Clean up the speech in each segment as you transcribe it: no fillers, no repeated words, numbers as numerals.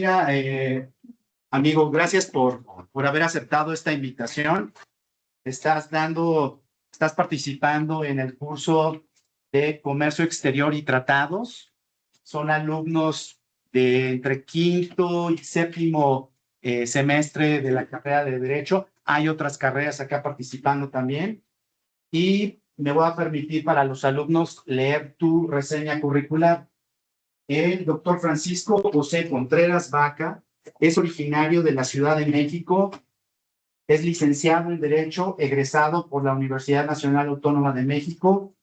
Mira, amigo, gracias por haber aceptado esta invitación. Estás participando en el curso de Comercio Exterior y Tratados. Son alumnos de entre quinto y séptimo semestre de la carrera de Derecho. Hay otras carreras acá participando también. Y me voy a permitir para los alumnos leer tu reseña curricular. El doctor Francisco José Contreras Vaca es originario de la Ciudad de México, es licenciado en Derecho, egresado por la Universidad Nacional Autónoma de México,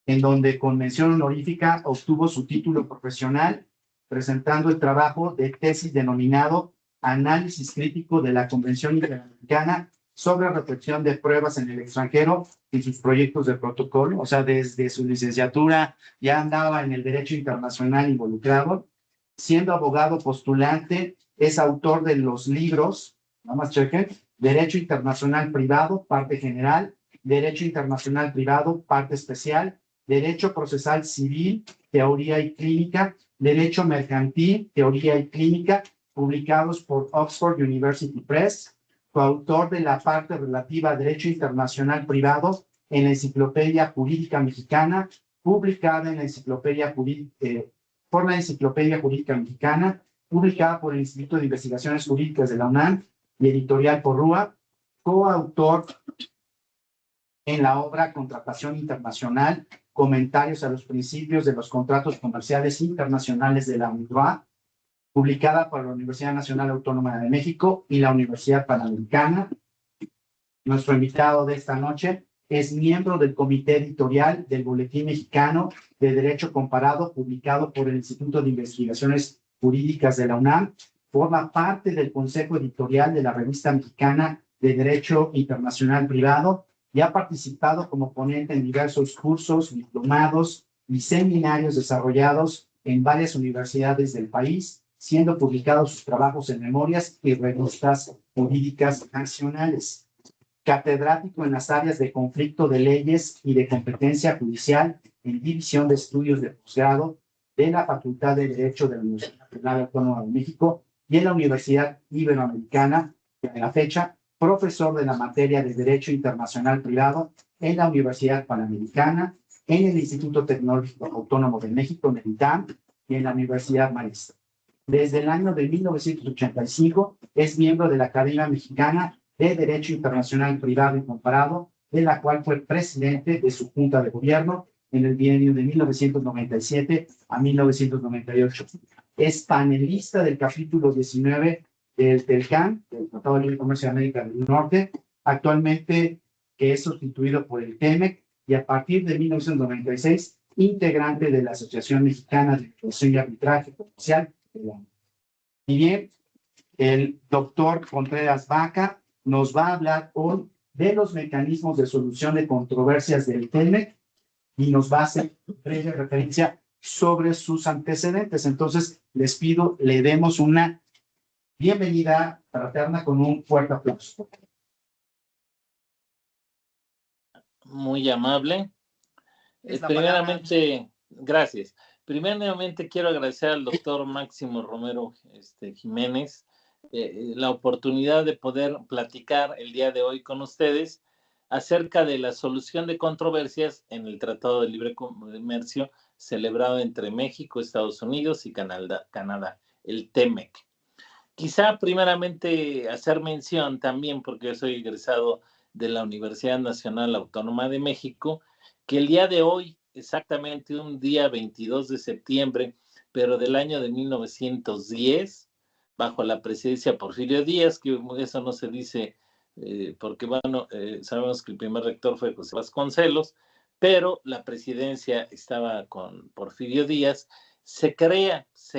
en donde con mención honorífica obtuvo su título profesional, presentando el trabajo de tesis denominado Análisis Crítico de la Convención Interamericana sobre Reflexión de Pruebas en el Extranjero y sus proyectos de protocolo. O sea, desde su licenciatura ya andaba en el derecho internacional involucrado. Siendo abogado postulante, es autor de los libros, nada más chequen, Derecho Internacional Privado, parte general, Derecho Internacional Privado, parte especial, Derecho Procesal Civil, Teoría y Clínica, Derecho Mercantil, Teoría y Clínica, publicados por Oxford University Press, coautor de la parte relativa a Derecho Internacional Privado en la Enciclopedia Jurídica Mexicana, publicada en la por la Enciclopedia Jurídica Mexicana, publicada por el Instituto de Investigaciones Jurídicas de la UNAM y editorial Porrúa, coautor en la obra Contratación Internacional, Comentarios a los Principios de los Contratos Comerciales Internacionales de la UNIDROIT, publicada por la Universidad Nacional Autónoma de México y la Universidad Panamericana. Nuestro invitado de esta noche es miembro del comité editorial del Boletín Mexicano de Derecho Comparado, publicado por el Instituto de Investigaciones Jurídicas de la UNAM. Forma parte del consejo editorial de la Revista Mexicana de Derecho Internacional Privado y ha participado como ponente en diversos cursos, diplomados y seminarios desarrollados en varias universidades del país, siendo publicados sus trabajos en memorias y revistas jurídicas nacionales. Catedrático en las áreas de conflicto de leyes y de competencia judicial en División de Estudios de Posgrado de la Facultad de Derecho de la Universidad Nacional Autónoma de México y en la Universidad Iberoamericana, en la fecha, profesor de la materia de Derecho Internacional Privado en la Universidad Panamericana, en el Instituto Tecnológico Autónomo de México, en el ITAM, y en la Universidad Maestra. Desde el año de 1985 es miembro de la Academia Mexicana de Derecho Internacional Privado y Comparado, de la cual fue presidente de su Junta de Gobierno en el bienio de 1997 a 1998. Es panelista del capítulo 19 del TELCAN, del Tratado de Libre Comercio de América del Norte, actualmente que es sustituido por el TEMEC, y a partir de 1996, integrante de la Asociación Mexicana de Mediación y Arbitraje Comercial. Y bien, el doctor Contreras Vaca nos va a hablar hoy de los mecanismos de solución de controversias del TEMEC y nos va a hacer breve referencia sobre sus antecedentes. Entonces, les pido, le demos una bienvenida fraterna con un fuerte aplauso. Muy amable. Primeramente, gracias. Primeramente quiero agradecer al doctor Máximo Romero Jiménez la oportunidad de poder platicar el día de hoy con ustedes acerca de la solución de controversias en el Tratado de Libre Comercio celebrado entre México, Estados Unidos y Canadá, el TEMEC. Quizá primeramente hacer mención también, porque yo soy egresado de la Universidad Nacional Autónoma de México, que el día de hoy, exactamente un día 22 de septiembre, pero del año de 1910, bajo la presidencia de Porfirio Díaz, que eso no se dice porque, bueno, sabemos que el primer rector fue José Vasconcelos, pero la presidencia estaba con Porfirio Díaz. Se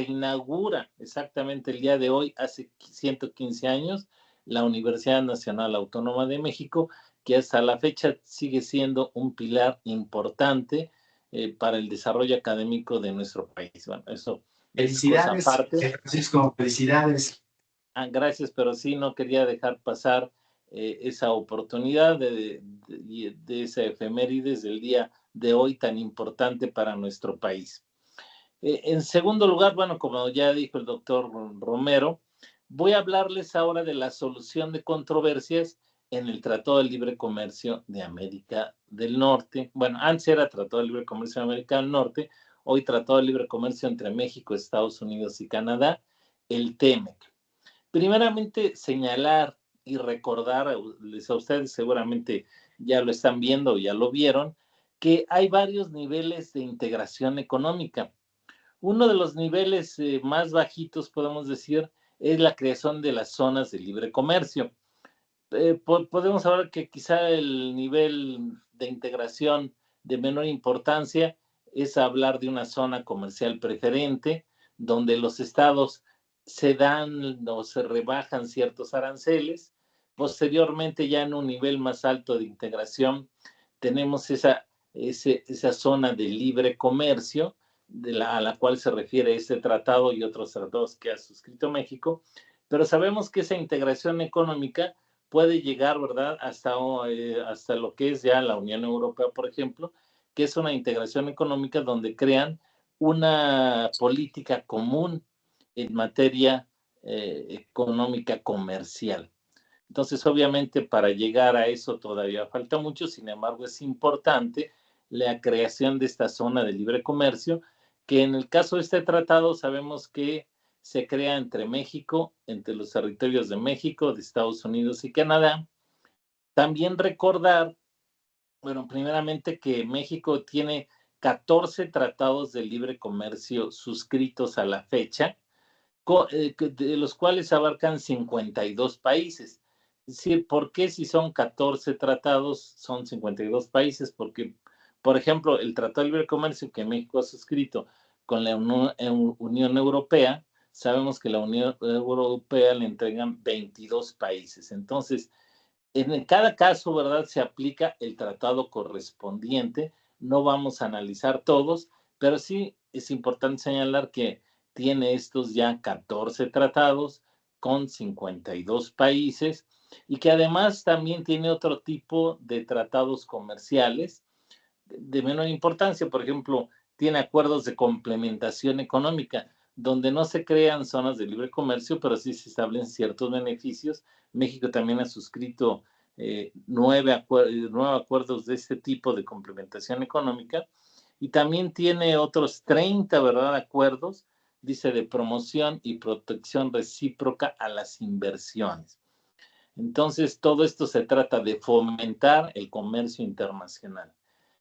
inaugura exactamente el día de hoy, hace 115 años, la Universidad Nacional Autónoma de México, que hasta la fecha sigue siendo un pilar importante para el desarrollo académico de nuestro país. Bueno, eso felicidades, es cosa aparte. Francisco, felicidades. Gracias, pero sí no quería dejar pasar esa oportunidad de esa efemérides del día de hoy tan importante para nuestro país. En segundo lugar, bueno, como ya dijo el doctor Romero, voy a hablarles ahora de la solución de controversias en el Tratado de Libre Comercio de América del Norte. Bueno, antes era Tratado de Libre Comercio de América del Norte, hoy Tratado de Libre Comercio entre México, Estados Unidos y Canadá, el TEMEC. Primeramente, señalar y recordar, a ustedes seguramente ya lo están viendo o ya lo vieron, que hay varios niveles de integración económica. Uno de los niveles más bajitos, podemos decir, es la creación de las zonas de libre comercio. Podemos hablar que quizá el nivel de integración de menor importancia es hablar de una zona comercial preferente, donde los estados se dan o se rebajan ciertos aranceles. Posteriormente, ya en un nivel más alto de integración, tenemos esa zona de libre comercio, a la cual se refiere este tratado y otros tratados que ha suscrito México, pero sabemos que esa integración económica puede llegar, ¿verdad?, hasta lo que es ya la Unión Europea, por ejemplo, que es una integración económica donde crean una política común en materia económica comercial. Entonces, obviamente, para llegar a eso todavía falta mucho, sin embargo, es importante la creación de esta zona de libre comercio, que en el caso de este tratado sabemos que se crea entre México, entre los territorios de México, de Estados Unidos y Canadá. También recordar, bueno, primeramente que México tiene 14 tratados de libre comercio suscritos a la fecha, de los cuales abarcan 52 países. Es decir, ¿por qué si son 14 tratados son 52 países? Porque, por ejemplo, el Tratado de Libre Comercio que México ha suscrito con la Unión Europea, sabemos que la Unión Europea le entregan 22 países. Entonces, en cada caso, ¿verdad?, se aplica el tratado correspondiente. No vamos a analizar todos, pero sí es importante señalar que tiene estos ya 14 tratados con 52 países y que además también tiene otro tipo de tratados comerciales de menor importancia. Por ejemplo, tiene acuerdos de complementación económica, donde no se crean zonas de libre comercio, pero sí se establecen ciertos beneficios. México también ha suscrito 9 acuerdos de este tipo de complementación económica y también tiene otros 30, ¿verdad?, acuerdos, dice, de promoción y protección recíproca a las inversiones. Entonces, todo esto se trata de fomentar el comercio internacional.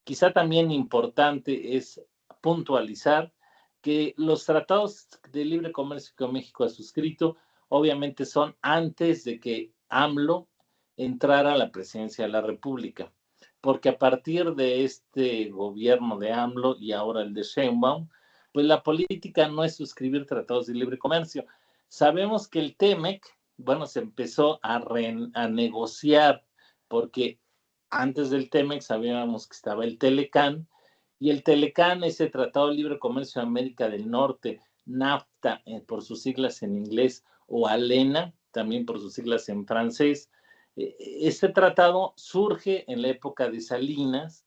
Quizá también importante es puntualizar que los tratados de libre comercio que México ha suscrito, obviamente son antes de que AMLO entrara a la presidencia de la República, porque a partir de este gobierno de AMLO y ahora el de Sheinbaum, pues la política no es suscribir tratados de libre comercio. Sabemos que el TEMEC, bueno, se empezó a negociar, porque antes del TEMEC sabíamos que estaba el TELECAN, y el TELECAN, ese Tratado de Libre Comercio de América del Norte, NAFTA, por sus siglas en inglés, o ALENA, también por sus siglas en francés. Este tratado surge en la época de Salinas,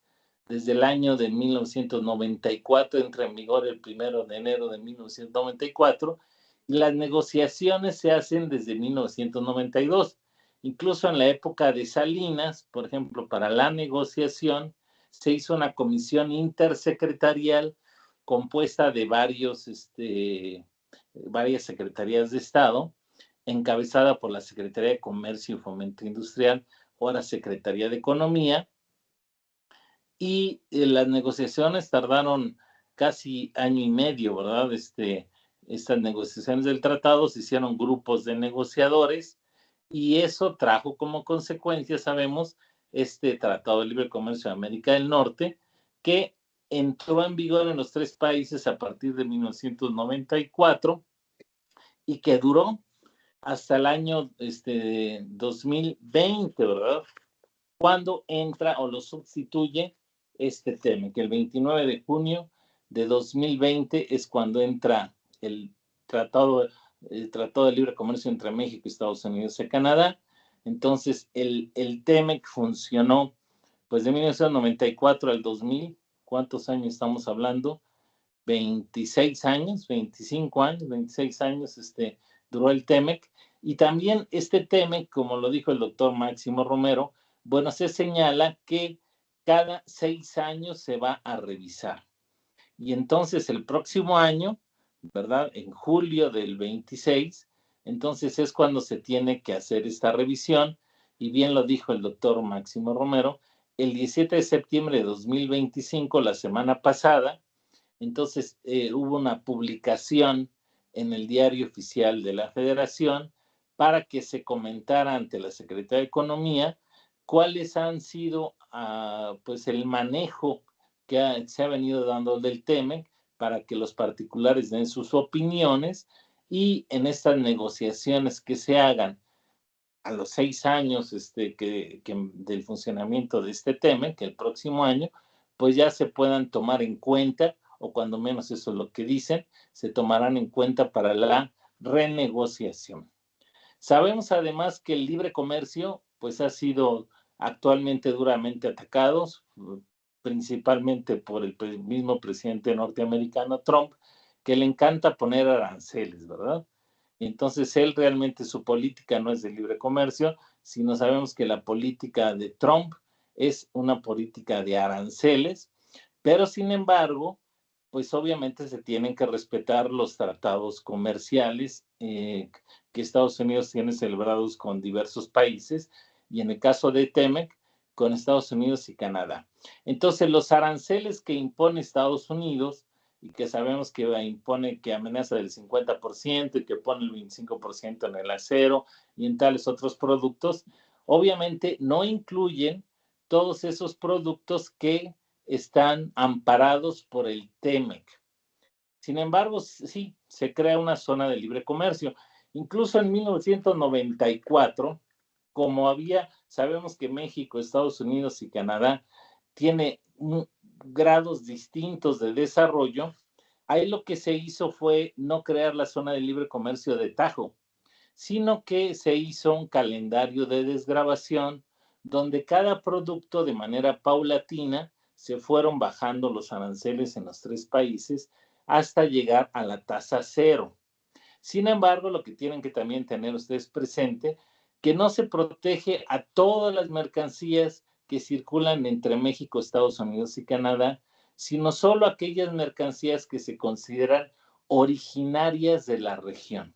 desde el año de 1994, entra en vigor el 1 de enero de 1994, y las negociaciones se hacen desde 1992. Incluso en la época de Salinas, por ejemplo, para la negociación, se hizo una comisión intersecretarial compuesta de varias secretarías de Estado, encabezada por la Secretaría de Comercio y Fomento Industrial, ahora Secretaría de Economía, y las negociaciones tardaron casi año y medio, ¿verdad? Estas negociaciones del tratado se hicieron grupos de negociadores y eso trajo como consecuencia, sabemos, este Tratado de Libre Comercio de América del Norte, que entró en vigor en los 3 países a partir de 1994 y que duró hasta el año 2020, ¿verdad? Cuando entra o lo sustituye este tema, que el 29 de junio de 2020 es cuando entra el Tratado de Libre Comercio entre México, Estados Unidos y Canadá. Entonces, el TEMEC funcionó pues de 1994 al 2000. ¿Cuántos años estamos hablando? 26 años, 25 años, 26 años duró el TEMEC. Y también este TEMEC, como lo dijo el doctor Máximo Romero, bueno, se señala que cada 6 años se va a revisar. Y entonces el próximo año, ¿verdad? En julio del 26, entonces es cuando se tiene que hacer esta revisión. Y bien lo dijo el doctor Máximo Romero, el 17 de septiembre de 2025, la semana pasada, entonces hubo una publicación en el Diario Oficial de la Federación para que se comentara ante la Secretaría de Economía cuáles han sido pues el manejo que se ha venido dando del TEMEC para que los particulares den sus opiniones y en estas negociaciones que se hagan a los 6 años del funcionamiento de este TEMEC, que el próximo año, pues ya se puedan tomar en cuenta, o cuando menos eso es lo que dicen, se tomarán en cuenta para la renegociación. Sabemos además que el libre comercio pues ha sido actualmente duramente atacado, principalmente por el mismo presidente norteamericano Trump, que le encanta poner aranceles, ¿verdad? Entonces él realmente su política no es de libre comercio, sino sabemos que la política de Trump es una política de aranceles, pero sin embargo, pues obviamente se tienen que respetar los tratados comerciales que Estados Unidos tiene celebrados con diversos países y en el caso de TEMEC con Estados Unidos y Canadá. Entonces los aranceles que impone Estados Unidos y que sabemos que impone, que amenaza del 50% y que pone el 25% en el acero y en tales otros productos, obviamente no incluyen todos esos productos que están amparados por el TEMEC. Sin embargo, sí, se crea una zona de libre comercio. Incluso en 1994, como sabemos que México, Estados Unidos y Canadá tiene grados distintos de desarrollo, ahí lo que se hizo fue no crear la zona de libre comercio de tajo, sino que se hizo un calendario de desgravación donde cada producto de manera paulatina se fueron bajando los aranceles en los 3 países hasta llegar a la tasa cero. Sin embargo, lo que tienen que también tener ustedes presente, que no se protege a todas las mercancías que circulan entre México, Estados Unidos y Canadá, sino solo aquellas mercancías que se consideran originarias de la región.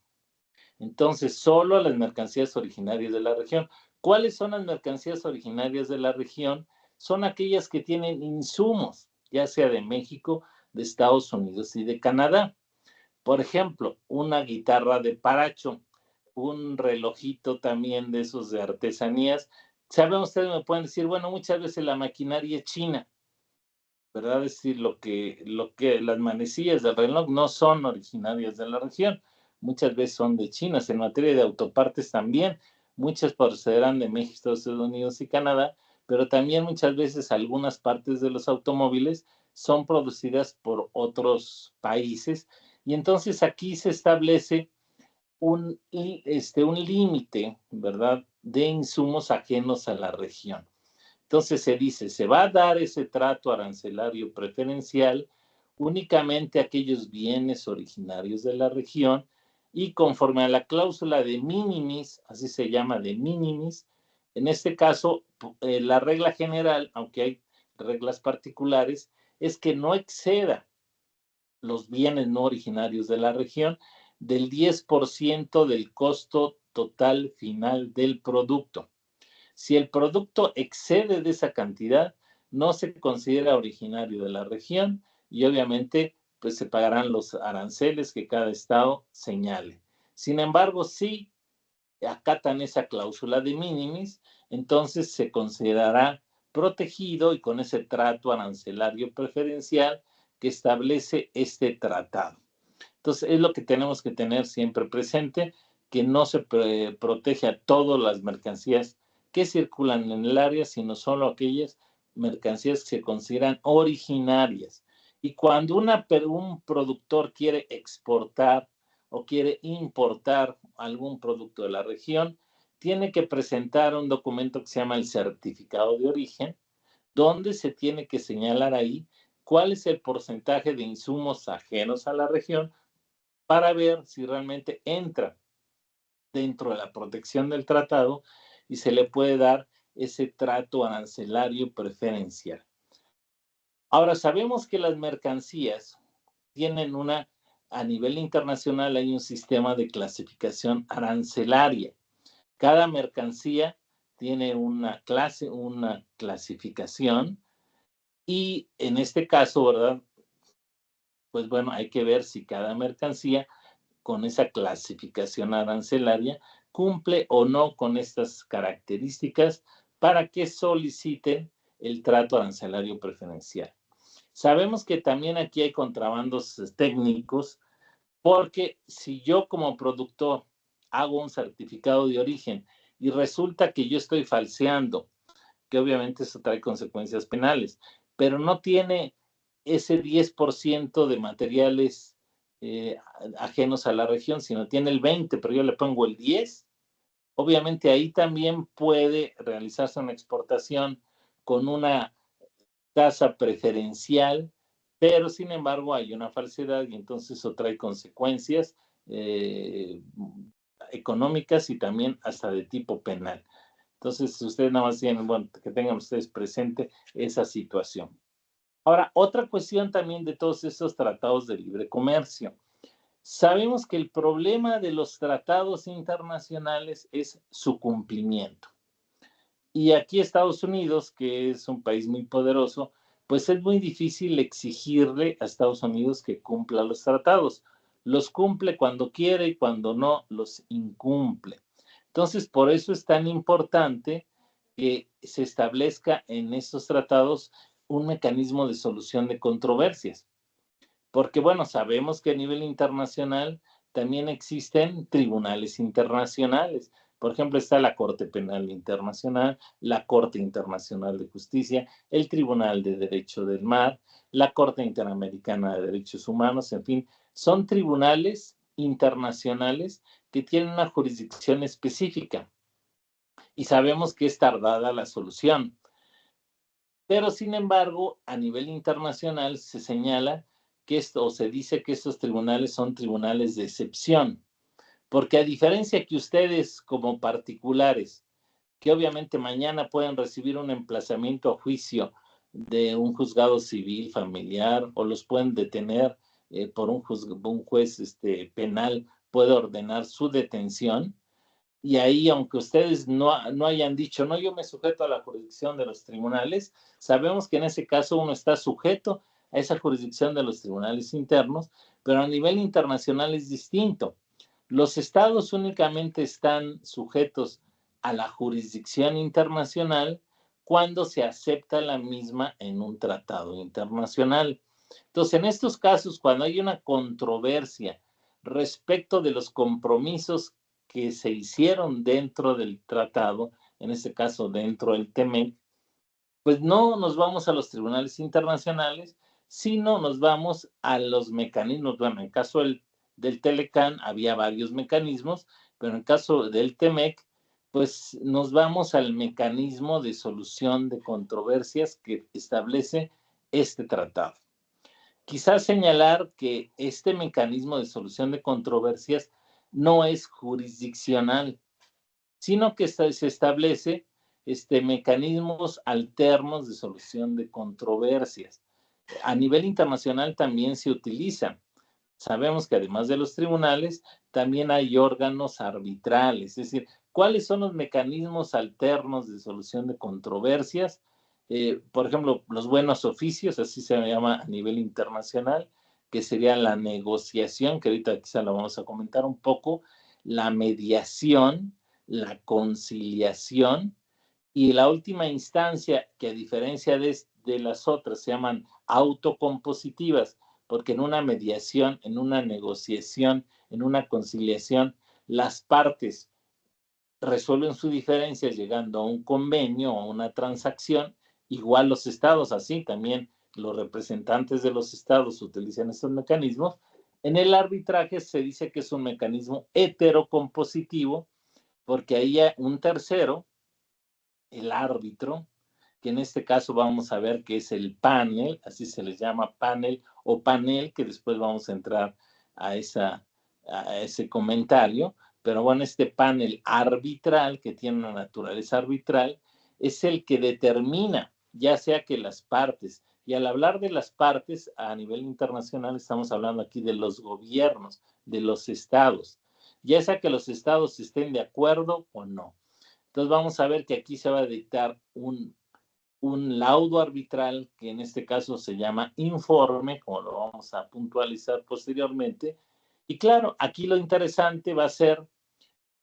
Entonces, solo a las mercancías originarias de la región. ¿Cuáles son las mercancías originarias de la región? Son aquellas que tienen insumos, ya sea de México, de Estados Unidos y de Canadá. Por ejemplo, una guitarra de paracho, un relojito también de esos de artesanías. Saben, ustedes me pueden decir, bueno, muchas veces la maquinaria es china, ¿verdad? Es decir, las manecillas del reloj no son originarias de la región, muchas veces son de China. En materia de autopartes también, muchas procederán de México, Estados Unidos y Canadá, pero también muchas veces algunas partes de los automóviles son producidas por otros países y entonces aquí se establece un límite, ¿verdad?, de insumos ajenos a la región. Entonces se dice, se va a dar ese trato arancelario preferencial únicamente a aquellos bienes originarios de la región y conforme a la cláusula de minimis, así se llama de minimis, en este caso la regla general, aunque hay reglas particulares, es que no exceda los bienes no originarios de la región del 10% del costo total final del producto. Si el producto excede de esa cantidad, no se considera originario de la región y obviamente pues se pagarán los aranceles que cada estado señale. Sin embargo, si acatan esa cláusula de minimis, entonces se considerará protegido y con ese trato arancelario preferencial que establece este tratado. Entonces, es lo que tenemos que tener siempre presente, que no se protege a todas las mercancías que circulan en el área, sino solo aquellas mercancías que se consideran originarias. Y cuando un productor quiere exportar o quiere importar algún producto de la región, tiene que presentar un documento que se llama el certificado de origen, donde se tiene que señalar ahí cuál es el porcentaje de insumos ajenos a la región para ver si realmente entra dentro de la protección del tratado y se le puede dar ese trato arancelario preferencial. Ahora, sabemos que las mercancías tienen a nivel internacional hay un sistema de clasificación arancelaria. Cada mercancía tiene una clasificación y en este caso, ¿verdad? Pues bueno, hay que ver si cada mercancía con esa clasificación arancelaria cumple o no con estas características para que soliciten el trato arancelario preferencial. Sabemos que también aquí hay contrabandos técnicos porque si yo como productor hago un certificado de origen y resulta que yo estoy falseando, que obviamente eso trae consecuencias penales, pero no tiene ese 10% de materiales ajenos a la región, sino tiene el 20%, pero yo le pongo el 10%, obviamente ahí también puede realizarse una exportación con una tasa preferencial, pero sin embargo hay una falsedad y entonces eso trae consecuencias económicas y también hasta de tipo penal. Entonces, ustedes nada más tienen, bueno, que tengan ustedes presente esa situación. Ahora, otra cuestión también de todos estos tratados de libre comercio. Sabemos que el problema de los tratados internacionales es su cumplimiento. Y aquí Estados Unidos, que es un país muy poderoso, pues es muy difícil exigirle a Estados Unidos que cumpla los tratados. Los cumple cuando quiere y cuando no, los incumple. Entonces, por eso es tan importante que se establezca en estos tratados un mecanismo de solución de controversias. Porque, bueno, sabemos que a nivel internacional también existen tribunales internacionales. Por ejemplo, está la Corte Penal Internacional, la Corte Internacional de Justicia, el Tribunal de Derecho del Mar, la Corte Interamericana de Derechos Humanos, en fin, son tribunales internacionales que tienen una jurisdicción específica y sabemos que es tardada la solución. Pero, sin embargo, a nivel internacional se señala que esto, o se dice que estos tribunales son tribunales de excepción, porque a diferencia que ustedes como particulares, que obviamente mañana pueden recibir un emplazamiento a juicio de un juzgado civil familiar o los pueden detener por un juez penal, puede ordenar su detención. Y ahí, aunque ustedes no hayan dicho, no, yo me sujeto a la jurisdicción de los tribunales, sabemos que en ese caso uno está sujeto a esa jurisdicción de los tribunales internos, pero a nivel internacional es distinto. Los estados únicamente están sujetos a la jurisdicción internacional cuando se acepta la misma en un tratado internacional. Entonces, en estos casos, cuando hay una controversia respecto de los compromisos que se hicieron dentro del tratado, en este caso dentro del TEMEC, pues no nos vamos a los tribunales internacionales, sino nos vamos a los mecanismos. Bueno, en el caso del Telecán había varios mecanismos, pero en el caso del TEMEC, pues nos vamos al mecanismo de solución de controversias que establece este tratado. Quizás señalar que este mecanismo de solución de controversias no es jurisdiccional, sino que se establece mecanismos alternos de solución de controversias. A nivel internacional también se utilizan. Sabemos que además de los tribunales, también hay órganos arbitrales, es decir, ¿cuáles son los mecanismos alternos de solución de controversias? Por ejemplo, los buenos oficios, así se llama a nivel internacional, que sería la negociación, que ahorita quizá lo vamos a comentar un poco, la mediación, la conciliación y la última instancia, que a diferencia de las otras se llaman autocompositivas, porque en una mediación, en una negociación, en una conciliación, las partes resuelven sus diferencias llegando a un convenio o a una transacción. Igual los estados, así también los representantes de los estados utilizan estos mecanismos. En el arbitraje se dice que es un mecanismo heterocompositivo, porque ahí un tercero, el árbitro, que en este caso vamos a ver que es el panel, así se les llama panel o panel, que después vamos a entrar a ese comentario, pero bueno, este panel arbitral, que tiene una naturaleza arbitral, es el que determina, ya sea que las partes, y al hablar de las partes a nivel internacional estamos hablando aquí de los gobiernos, de los estados, ya sea que los estados estén de acuerdo o no. Entonces vamos a ver que aquí se va a dictar un laudo arbitral, que en este caso se llama informe, como lo vamos a puntualizar posteriormente. Y claro, aquí lo interesante va a ser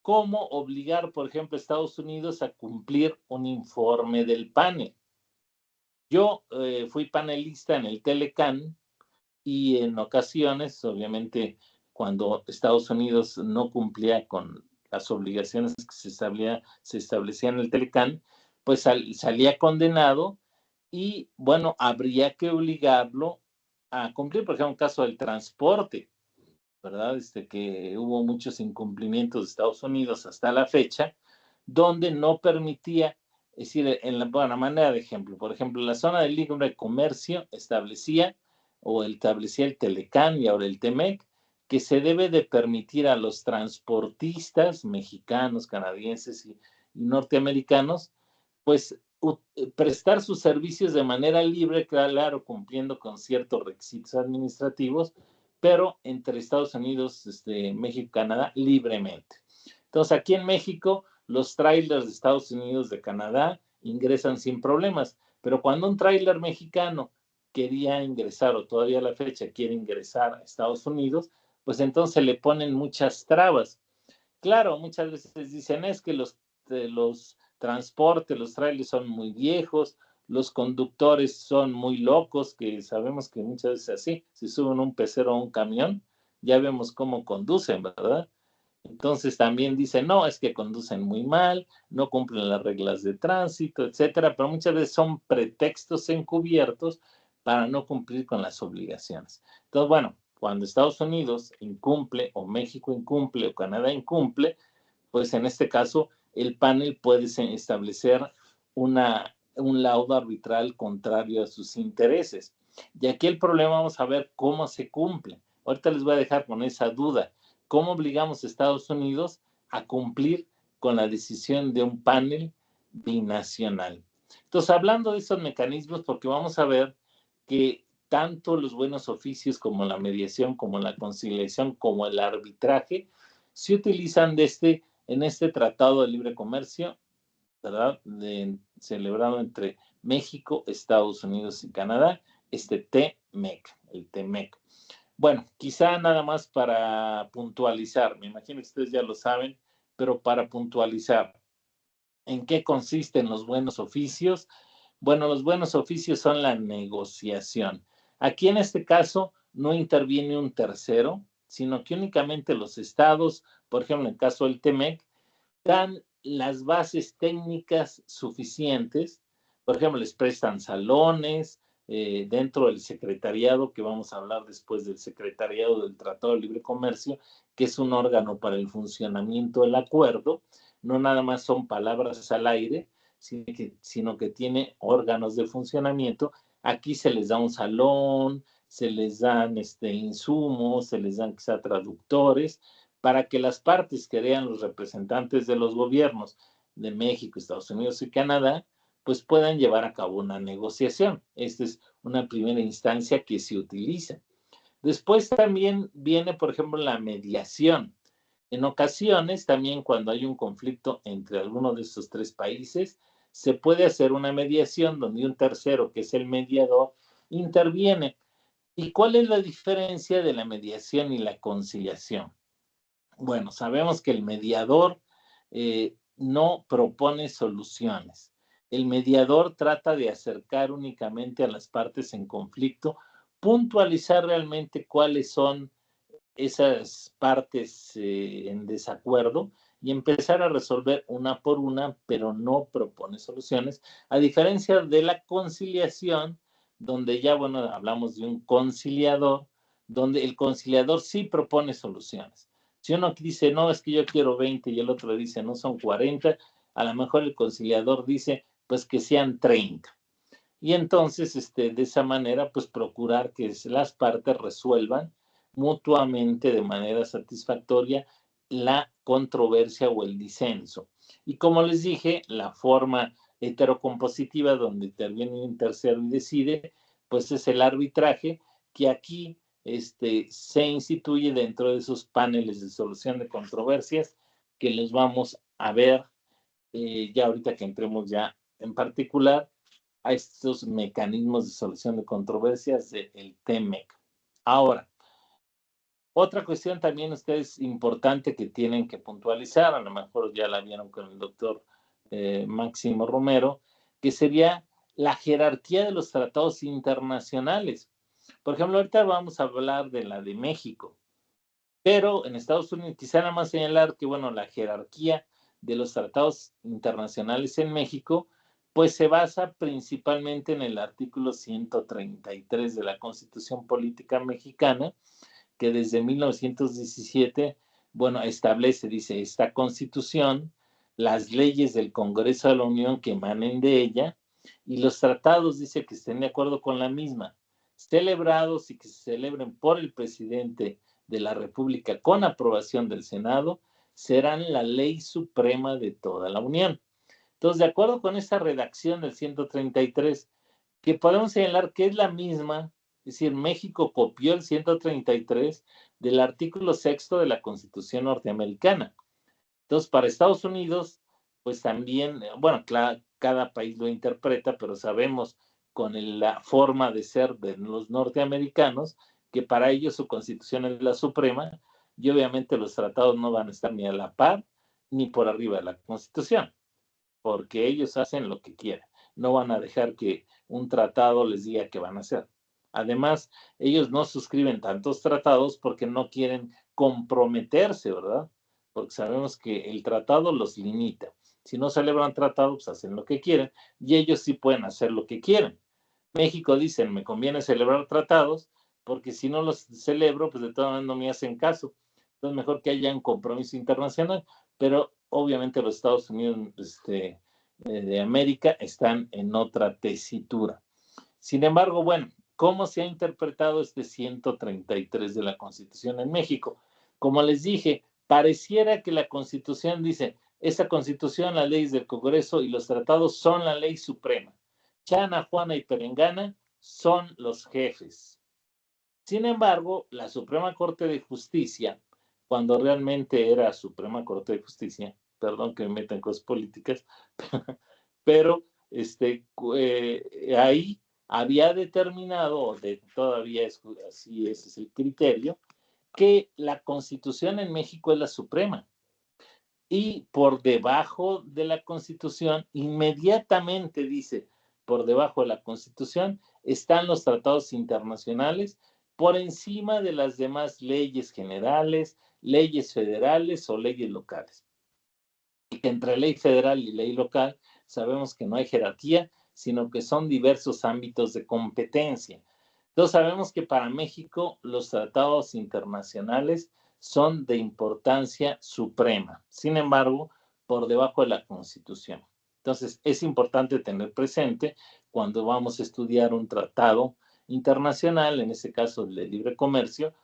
cómo obligar, por ejemplo, a Estados Unidos a cumplir un informe del panel. Yo fui panelista en el Telecán y en ocasiones, obviamente, cuando Estados Unidos no cumplía con las obligaciones que se establecían en el Telecán, pues salía condenado y, bueno, habría que obligarlo a cumplir, por ejemplo, en el caso del transporte, ¿verdad? Que hubo muchos incumplimientos de Estados Unidos hasta la fecha, donde no permitía, es decir, en la buena manera de ejemplo, por ejemplo, la zona de libre comercio establecía el Telecán y ahora el TEMEC, que se debe de permitir a los transportistas mexicanos, canadienses y norteamericanos, pues prestar sus servicios de manera libre, claro, cumpliendo con ciertos requisitos administrativos, pero entre Estados Unidos, México y Canadá, libremente. Entonces, aquí en México, los trailers de Estados Unidos, de Canadá, ingresan sin problemas, pero cuando un trailer mexicano quería ingresar, o todavía a la fecha quiere ingresar a Estados Unidos, pues entonces le ponen muchas trabas. Claro, muchas veces dicen es que los transportes, los trailers son muy viejos, los conductores son muy locos, que sabemos que muchas veces así, si suben un pecero o un camión, ya vemos cómo conducen, ¿verdad? Entonces también dicen, no, es que conducen muy mal, no cumplen las reglas de tránsito, etcétera, pero muchas veces son pretextos encubiertos para no cumplir con las obligaciones. Entonces, bueno, cuando Estados Unidos incumple, o México incumple, o Canadá incumple, pues en este caso el panel puede establecer un laudo arbitral contrario a sus intereses. Y aquí el problema, vamos a ver cómo se cumple. Ahorita les voy a dejar con esa duda. ¿Cómo obligamos a Estados Unidos a cumplir con la decisión de un panel binacional? Entonces, hablando de esos mecanismos, porque vamos a ver que tanto los buenos oficios como la mediación, como la conciliación, como el arbitraje, se utilizan en este Tratado de Libre Comercio, ¿verdad? Celebrado entre México, Estados Unidos y Canadá, TEMEC, el TEMEC. Bueno, quizá nada más para puntualizar, me imagino que ustedes ya lo saben, pero para puntualizar, ¿en qué consisten los buenos oficios? Bueno, los buenos oficios son la negociación. Aquí en este caso no interviene un tercero, sino que únicamente los estados, por ejemplo, en el caso del TEMEC, dan las bases técnicas suficientes. Por ejemplo, les prestan salones dentro del secretariado, que vamos a hablar después del secretariado del Tratado de Libre Comercio, que es un órgano para el funcionamiento del acuerdo. No nada más son palabras al aire, sino que tiene órganos de funcionamiento. Aquí se les da un salón, se les dan insumos, se les dan quizá traductores, para que las partes que sean los representantes de los gobiernos de México, Estados Unidos y Canadá, pues puedan llevar a cabo una negociación. Esta es una primera instancia que se utiliza. Después también viene, por ejemplo, la mediación. En ocasiones, también cuando hay un conflicto entre alguno de estos tres países, se puede hacer una mediación donde un tercero, que es el mediador, interviene. ¿Y cuál es la diferencia de la mediación y la conciliación? Bueno, sabemos que el mediador no propone soluciones. El mediador trata de acercar únicamente a las partes en conflicto, puntualizar realmente cuáles son esas partes en desacuerdo y empezar a resolver una por una, pero no propone soluciones, a diferencia de la conciliación, donde ya, bueno, hablamos de un conciliador, donde el conciliador sí propone soluciones. Si uno dice, no, es que yo quiero 20 y el otro dice, no, son 40, a lo mejor el conciliador dice, pues que sean 30. Y entonces, de esa manera, pues procurar que las partes resuelvan mutuamente de manera satisfactoria la controversia o el disenso. Y como les dije, la forma heterocompositiva donde interviene un tercero y decide, pues es el arbitraje, que aquí se instituye dentro de esos paneles de solución de controversias que les vamos a ver ya ahorita que entremos ya en particular a estos mecanismos de solución de controversias del TEMEC. Ahora, otra cuestión también ustedes importante que tienen que puntualizar, a lo mejor ya la vieron con el doctor Máximo Romero, que sería la jerarquía de los tratados internacionales. Por ejemplo, ahorita vamos a hablar de la de México, pero en Estados Unidos quisiera nada más señalar que, bueno, la jerarquía de los tratados internacionales en México, pues se basa principalmente en el artículo 133 de la Constitución Política Mexicana, que desde 1917, bueno, establece, dice, esta Constitución, las leyes del Congreso de la Unión que emanen de ella y los tratados, dice, que estén de acuerdo con la misma, celebrados y que se celebren por el presidente de la República con aprobación del Senado, serán la ley suprema de toda la Unión. Entonces, de acuerdo con esta redacción del 133, que podemos señalar que es la misma, es decir, México copió el 133 del artículo 6 de la Constitución norteamericana. Entonces, para Estados Unidos, pues también, bueno, cada país lo interpreta, pero sabemos con la forma de ser de los norteamericanos que para ellos su constitución es la suprema y obviamente los tratados no van a estar ni a la par ni por arriba de la constitución, porque ellos hacen lo que quieren. No van a dejar que un tratado les diga qué van a hacer. Además, ellos no suscriben tantos tratados porque no quieren comprometerse, ¿verdad? Porque sabemos que el tratado los limita. Si no celebran tratados, pues hacen lo que quieren y ellos sí pueden hacer lo que quieren. México dicen, me conviene celebrar tratados porque si no los celebro, pues de todas maneras no me hacen caso. Entonces, mejor que haya un compromiso internacional, pero obviamente los Estados Unidos de América están en otra tesitura. Sin embargo, bueno, ¿cómo se ha interpretado este 133 de la Constitución en México? Como les dije, pareciera que la Constitución dice, esta Constitución, las leyes del Congreso y los tratados son la ley suprema. Chana, Juana y Perengana son los jefes. Sin embargo, la Suprema Corte de Justicia, cuando realmente era Suprema Corte de Justicia, perdón que me meta en cosas políticas, pero ahí había determinado, todavía es así, ese es el criterio, que la Constitución en México es la suprema. Y por debajo de la Constitución, inmediatamente dice, por debajo de la Constitución, están los tratados internacionales por encima de las demás leyes generales, leyes federales o leyes locales. Y que entre ley federal y ley local sabemos que no hay jerarquía, sino que son diversos ámbitos de competencia. Entonces sabemos que para México los tratados internacionales son de importancia suprema, sin embargo, por debajo de la Constitución. Entonces es importante tener presente cuando vamos a estudiar un tratado internacional, en este caso el de libre comercio,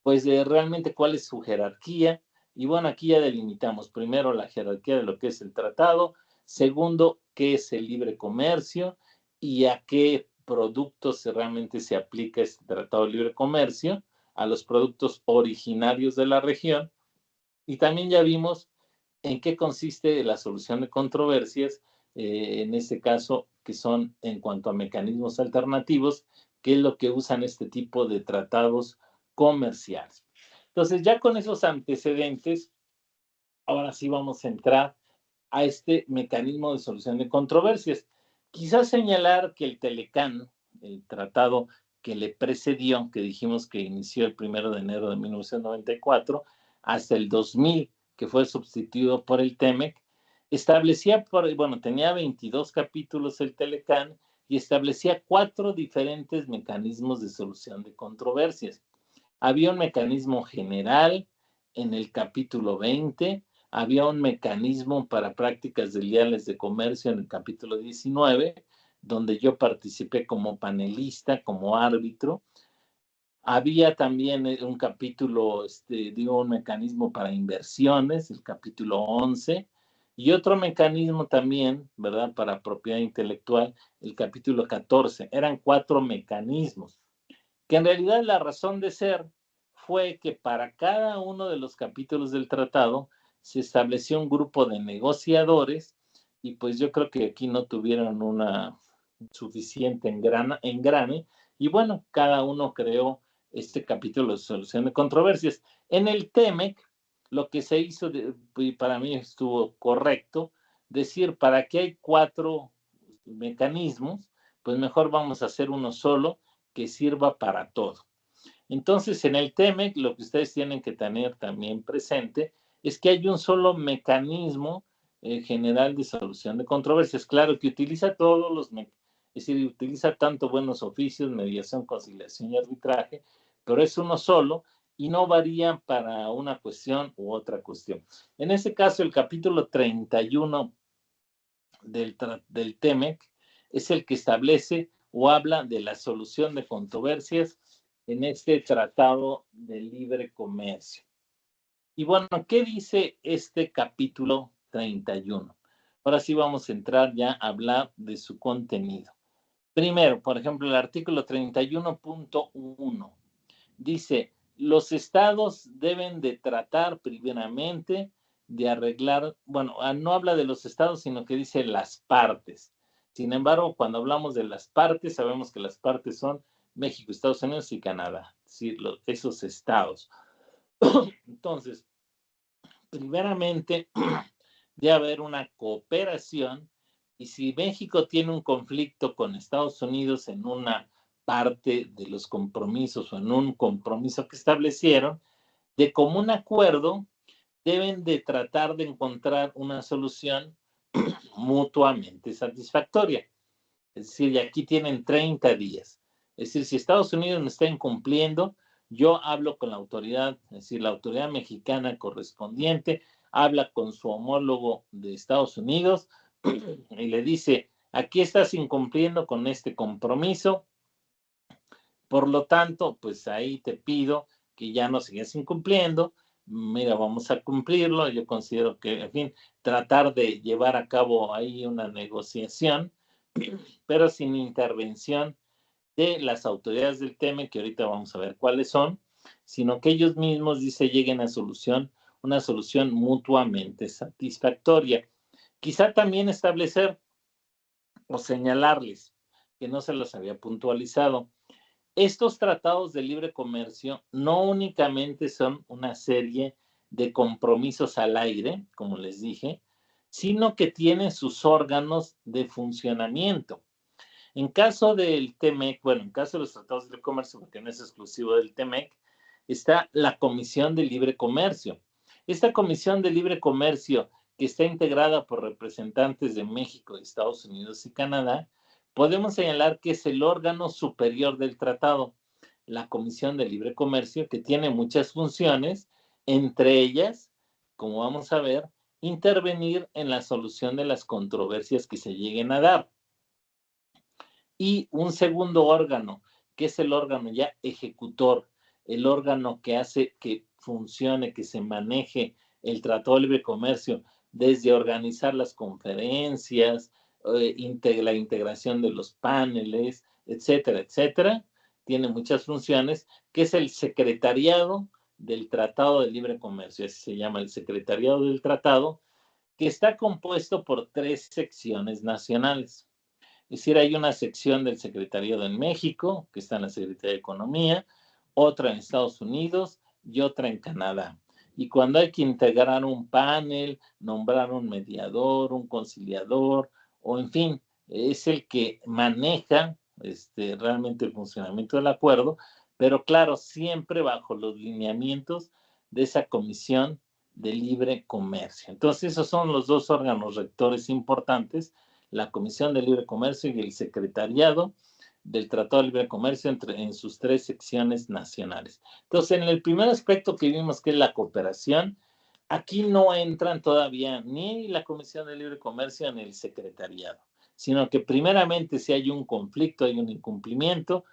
pues de realmente cuál es su jerarquía. Y bueno, aquí ya delimitamos primero la jerarquía de lo que es el tratado, segundo, qué es el libre comercio y a qué productos realmente se aplica este tratado de libre comercio, a los productos originarios de la región. Y también ya vimos en qué consiste la solución de controversias, en este caso, que son en cuanto a mecanismos alternativos, que es lo que usan este tipo de tratados comerciales. Entonces, ya con esos antecedentes, ahora sí vamos a entrar a este mecanismo de solución de controversias. Quizás señalar que el Telecán, el tratado que le precedió, que dijimos que inició el 1 de enero de 1994, hasta el 2000, que fue sustituido por el TEMEC, establecía, tenía 22 capítulos el Telecán y establecía 4 diferentes mecanismos de solución de controversias. Había un mecanismo general en el capítulo 20, había un mecanismo para prácticas desleales de comercio en el capítulo 19, donde yo participé como panelista, como árbitro. Había también un capítulo, un mecanismo para inversiones, el capítulo 11, y otro mecanismo también, ¿verdad?, para propiedad intelectual, el capítulo 14. Eran 4 mecanismos, que en realidad la razón de ser fue que para cada uno de los capítulos del tratado se estableció un grupo de negociadores, y pues yo creo que aquí no tuvieron una suficiente engrane, y bueno, cada uno creó este capítulo de solución de controversias. En el TEMEC, lo que se hizo, y para mí estuvo correcto, decir, ¿para qué hay 4 mecanismos? Pues mejor vamos a hacer uno solo que sirva para todo. Entonces, en el TEMEC, lo que ustedes tienen que tener también presente es que hay un solo mecanismo general de solución de controversias. Claro que utiliza todos los es decir, utiliza tanto buenos oficios, mediación, conciliación y arbitraje, pero es uno solo y no varía para una cuestión u otra cuestión. En ese caso, el capítulo 31 del TEMEC es el que establece o habla de la solución de controversias en este tratado de libre comercio. Y bueno, ¿qué dice este capítulo 31? Ahora sí vamos a entrar ya a hablar de su contenido. Primero, por ejemplo, el artículo 31.1 dice, los estados deben de tratar primeramente de arreglar, bueno, no habla de los estados, sino que dice las partes. Sin embargo, cuando hablamos de las partes, sabemos que las partes son México, Estados Unidos y Canadá, ¿sí? Esos estados. Entonces, primeramente, debe haber una cooperación, y si México tiene un conflicto con Estados Unidos en una parte de los compromisos o en un compromiso que establecieron, de común acuerdo deben de tratar de encontrar una solución mutuamente satisfactoria. Es decir, y aquí tienen 30 días. Es decir, si Estados Unidos no está incumpliendo, yo hablo con la autoridad, es decir, la autoridad mexicana correspondiente, habla con su homólogo de Estados Unidos y le dice, aquí estás incumpliendo con este compromiso, por lo tanto, pues ahí te pido que ya no sigas incumpliendo, mira, vamos a cumplirlo, yo considero que, en fin, tratar de llevar a cabo ahí una negociación, pero sin intervención de las autoridades del tema, que ahorita vamos a ver cuáles son, sino que ellos mismos, dice, lleguen a una solución mutuamente satisfactoria. Quizá también establecer o señalarles que no se los había puntualizado. Estos tratados de libre comercio no únicamente son una serie de compromisos al aire, como les dije, sino que tienen sus órganos de funcionamiento. En caso del TEMEC, bueno, en caso de los tratados de libre comercio, porque no es exclusivo del TEMEC, está la Comisión de Libre Comercio. Esta Comisión de Libre Comercio, que está integrada por representantes de México, Estados Unidos y Canadá, podemos señalar que es el órgano superior del tratado, la Comisión de Libre Comercio, que tiene muchas funciones, entre ellas, como vamos a ver, intervenir en la solución de las controversias que se lleguen a dar. Y un segundo órgano, que es el órgano ya ejecutor, el órgano que hace que funcione, que se maneje el Tratado de Libre Comercio, desde organizar las conferencias, la integración de los paneles, etcétera, etcétera. Tiene muchas funciones, que es el secretariado del Tratado de Libre Comercio, así se llama el secretariado del tratado, que está compuesto por 3 secciones nacionales. Es decir, hay una sección del secretariado en México, que está en la Secretaría de Economía, otra en Estados Unidos y otra en Canadá. Y cuando hay que integrar un panel, nombrar un mediador, un conciliador, o en fin, es el que maneja realmente el funcionamiento del acuerdo, pero claro, siempre bajo los lineamientos de esa Comisión de Libre Comercio. Entonces, esos son los 2 órganos rectores importantes, la Comisión de Libre Comercio y el Secretariado del Tratado de Libre Comercio en sus 3 secciones nacionales. Entonces, en el primer aspecto que vimos, que es la cooperación, Aquí no entran todavía ni la Comisión de Libre Comercio ni el secretariado, sino que primeramente si hay un conflicto, hay un incumplimiento,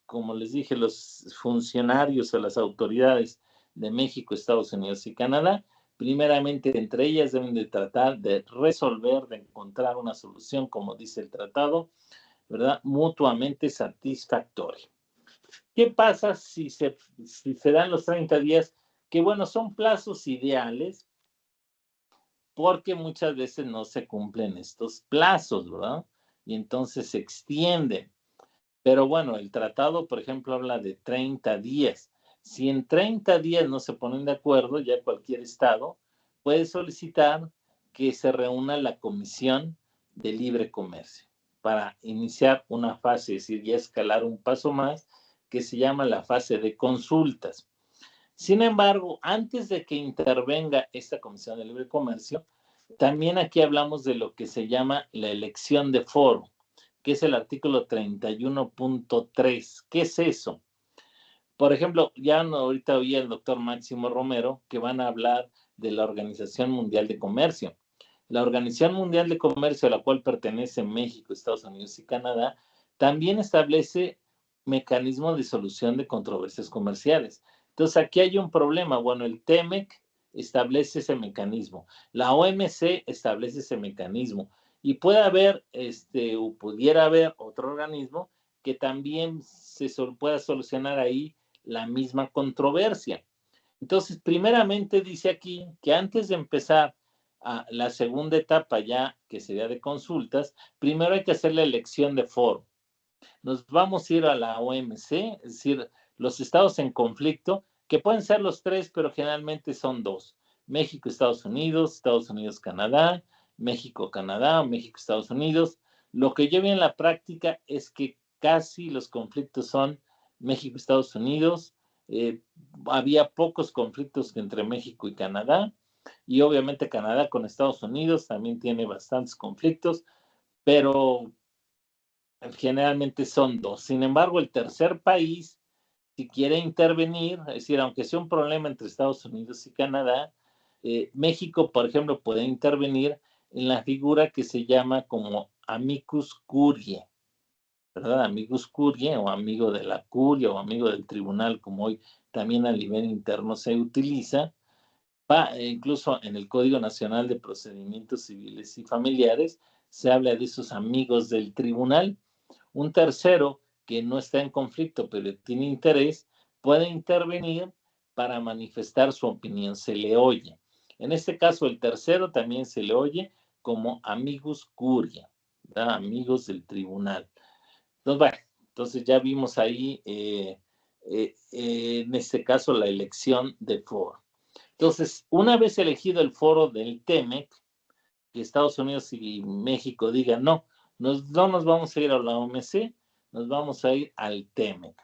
como les dije, los funcionarios o las autoridades de México, Estados Unidos y Canadá, primeramente entre ellas deben de tratar de resolver, de encontrar una solución, como dice el tratado, ¿verdad? Mutuamente satisfactoria. ¿Qué pasa si se dan los 30 días? Que bueno, son plazos ideales porque muchas veces no se cumplen estos plazos, ¿verdad? Y entonces se extienden. Pero bueno, el tratado, por ejemplo, habla de 30 días. Si en 30 días no se ponen de acuerdo, ya cualquier estado puede solicitar que se reúna la Comisión de Libre Comercio para iniciar una fase, es decir, ya escalar un paso más, que se llama la fase de consultas. Sin embargo, antes de que intervenga esta Comisión de Libre Comercio, también aquí hablamos de lo que se llama la elección de foro, que es el artículo 31.3. ¿Qué es eso? Por ejemplo, ya ahorita oí al doctor Máximo Romero que van a hablar de la Organización Mundial de Comercio. La Organización Mundial de Comercio, a la cual pertenecen México, Estados Unidos y Canadá, también establece mecanismos de solución de controversias comerciales. Entonces, aquí hay un problema. Bueno, el TEMEC establece ese mecanismo, la OMC establece ese mecanismo, y puede haber, o pudiera haber otro organismo que también pueda solucionar ahí la misma controversia. Entonces, primeramente dice aquí que antes de empezar la segunda etapa ya, que sería de consultas, primero hay que hacer la elección de foro. Nos vamos a ir a la OMC, es decir, los estados en conflicto, que pueden ser los tres, pero generalmente son dos. México, Estados Unidos, Canadá, México, Canadá, o México, Estados Unidos. Lo que yo vi en la práctica es que casi los conflictos son México, Estados Unidos. Había pocos conflictos entre México y Canadá, y obviamente Canadá con Estados Unidos también tiene bastantes conflictos, pero generalmente son dos. Sin embargo, el tercer país, si quiere intervenir, es decir, aunque sea un problema entre Estados Unidos y Canadá, México, por ejemplo, puede intervenir en la figura que se llama como amicus curiae, ¿verdad? Amicus curiae, o amigo de la curia, o amigo del tribunal, como hoy también a nivel interno se utiliza. Incluso en el Código Nacional de Procedimientos Civiles y Familiares se habla de esos amigos del tribunal. Un tercero que no está en conflicto, pero tiene interés, puede intervenir para manifestar su opinión, se le oye. En este caso, el tercero también se le oye como amicus curiae, ¿verdad? Amigos del tribunal. Entonces, bueno, entonces ya vimos ahí, en este caso, la elección de foro. Entonces, una vez elegido el foro del TEMEC, que Estados Unidos y México digan, no, no nos vamos a ir a la OMC, nos vamos a ir al TEMEC.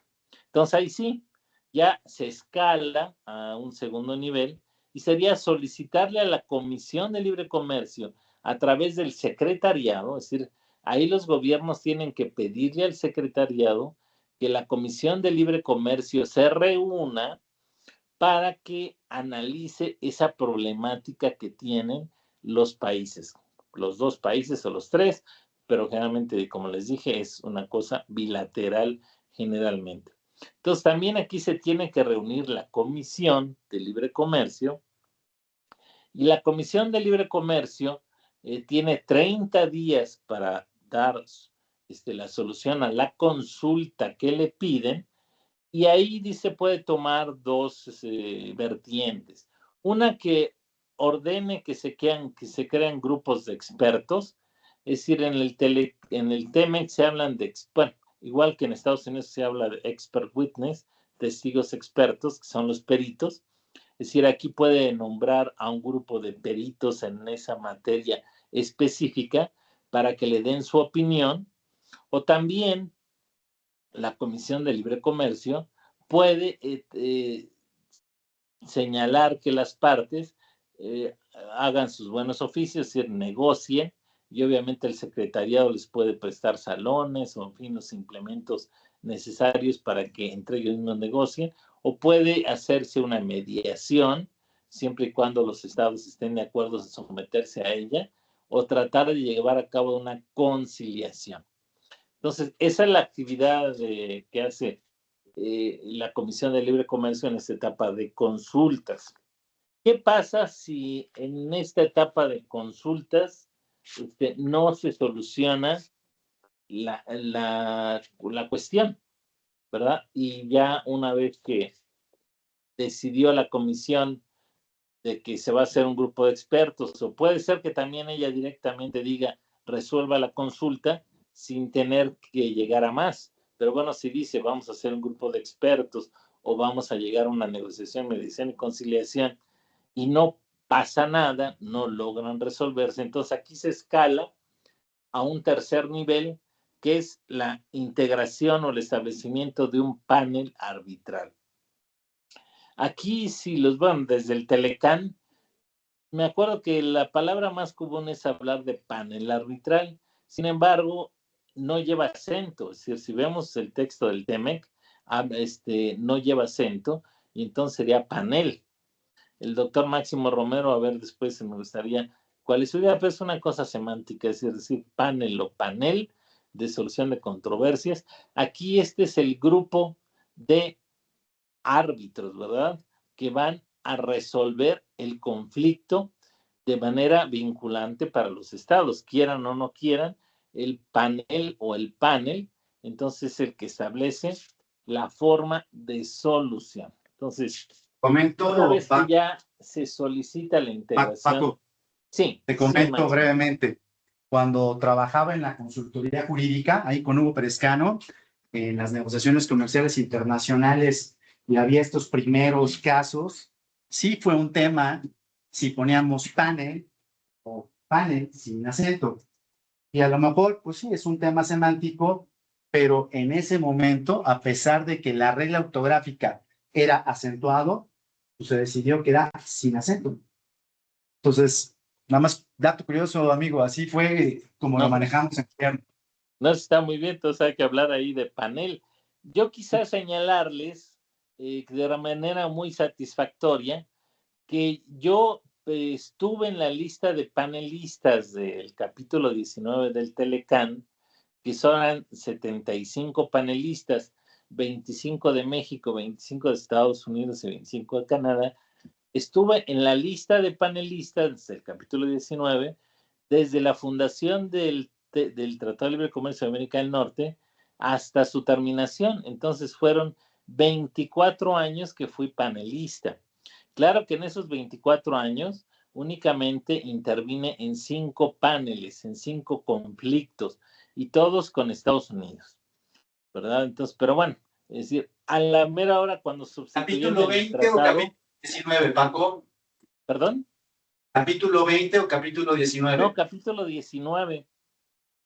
Entonces ahí sí, ya se escala a un segundo nivel, y sería solicitarle a la Comisión de Libre Comercio a través del secretariado, es decir, ahí los gobiernos tienen que pedirle al secretariado que la Comisión de Libre Comercio se reúna para que analice esa problemática que tienen los países, los dos países o los tres, pero generalmente, como les dije, es una cosa bilateral generalmente. Entonces, también aquí se tiene que reunir la Comisión de Libre Comercio, y la Comisión de Libre Comercio tiene 30 días para dar la solución a la consulta que le piden, y ahí dice puede tomar dos vertientes. Una, que ordene que se crean grupos de expertos, es decir, en el TEMEC se hablan de, bueno, igual que en Estados Unidos se habla de expert witness, testigos expertos, que son los peritos. Es decir, aquí puede nombrar a un grupo de peritos en esa materia específica para que le den su opinión, o también la Comisión de Libre Comercio puede señalar que las partes hagan sus buenos oficios, es decir, negocien, y obviamente el secretariado les puede prestar salones o, en fin, los implementos necesarios para que entre ellos mismos negocien, o puede hacerse una mediación, siempre y cuando los estados estén de acuerdo en someterse a ella, o tratar de llevar a cabo una conciliación. Entonces, esa es la actividad que hace la Comisión de Libre Comercio en esta etapa de consultas. ¿Qué pasa si en esta etapa de consultas no se soluciona la cuestión, ¿verdad? Y ya una vez que decidió la comisión de que se va a hacer un grupo de expertos, o puede ser que también ella directamente diga, resuelva la consulta sin tener que llegar a más. Pero bueno, si dice, vamos a hacer un grupo de expertos o vamos a llegar a una negociación, mediación y conciliación, y no pasa nada, no logran resolverse, entonces aquí se escala a un tercer nivel, que es la integración o el establecimiento de un panel arbitral. Aquí, si los van desde el Telecán, me acuerdo que la palabra más común es hablar de panel arbitral. Sin embargo, no lleva acento. Es decir, si vemos el texto del TEMEC, no lleva acento, y entonces sería panel. El doctor Máximo Romero, a ver, después me gustaría cuál es su idea, pero es una cosa semántica, es decir, panel o panel de solución de controversias. Aquí este es el grupo de árbitros, ¿verdad? Que van a resolver el conflicto de manera vinculante para los estados, quieran o no quieran, el panel o el panel, entonces es el que establece la forma de solución. Entonces, una vez que ya se solicita la integración. Paco, sí, te comento sí, brevemente. Cuando trabajaba en la consultoría jurídica, ahí con Hugo Perescano, en las negociaciones comerciales internacionales, y había estos primeros casos, sí fue un tema si poníamos panel o panel sin acento. Y a lo mejor, pues sí, es un tema semántico, pero en ese momento, a pesar de que la regla ortográfica era acentuado, pues se decidió que era sin acento. Entonces, nada más, dato curioso, amigo, así fue como lo manejamos en gobierno. No, está muy bien, entonces hay que hablar ahí de panel. Yo quisiera señalarles de una manera muy satisfactoria que yo estuve en la lista de panelistas del capítulo 19 del Telecán, que son 75 panelistas, 25 de México, 25 de Estados Unidos y 25 de Canadá. Estuve en la lista de panelistas del capítulo 19 desde la fundación del Tratado de Libre Comercio de América del Norte hasta su terminación. Entonces fueron 24 años que fui panelista. Claro que en esos 24 años únicamente intervine en 5 paneles, en 5 conflictos, y todos con Estados Unidos, ¿verdad? Entonces, pero bueno, es decir, a la mera hora cuando sustituyeron ¿Capítulo 20 o capítulo 19, Paco? ¿Perdón? ¿Capítulo 20 o capítulo 19? No, capítulo 19.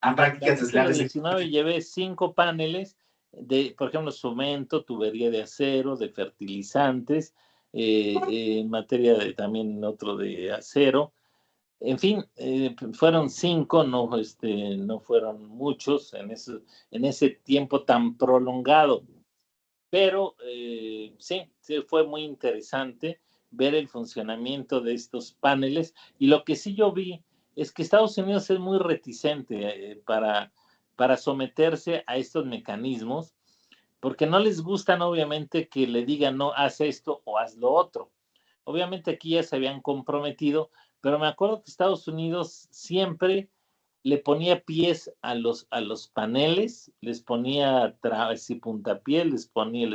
Prácticas Capítulo desleales. 19 llevé 5 paneles de, por ejemplo, cemento, tubería de acero, de fertilizantes, en materia de también otro de acero. En fin, fueron 5, no, no fueron muchos en ese tiempo tan prolongado. Pero sí, fue muy interesante ver el funcionamiento de estos paneles, y lo que sí yo vi es que Estados Unidos es muy reticente para someterse a estos mecanismos, porque no les gustan obviamente que le digan no, haz esto o haz lo otro. Obviamente aquí ya se habían comprometido, pero me acuerdo que Estados Unidos siempre le ponía pies a los paneles, les ponía trabas y puntapié, les ponía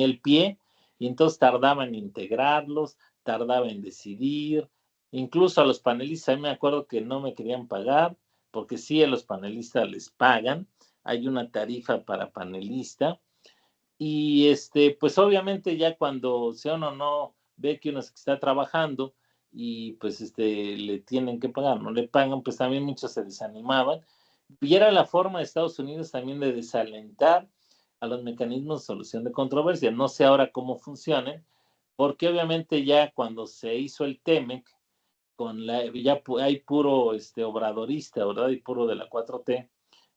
el pie, y entonces tardaba en integrarlos, tardaba en decidir. Incluso a los panelistas, a mí me acuerdo que no me querían pagar, porque sí, a los panelistas les pagan, hay una tarifa para panelista, y pues obviamente ya cuando sea uno no ve que uno está trabajando y pues le tienen que pagar, no le pagan, pues también muchos se desanimaban. Y era la forma de Estados Unidos también de desalentar a los mecanismos de solución de controversia. No sé ahora cómo funcionen, porque obviamente ya cuando se hizo el TEMEC, ya hay puro obradorista, ¿verdad? Y puro de la 4T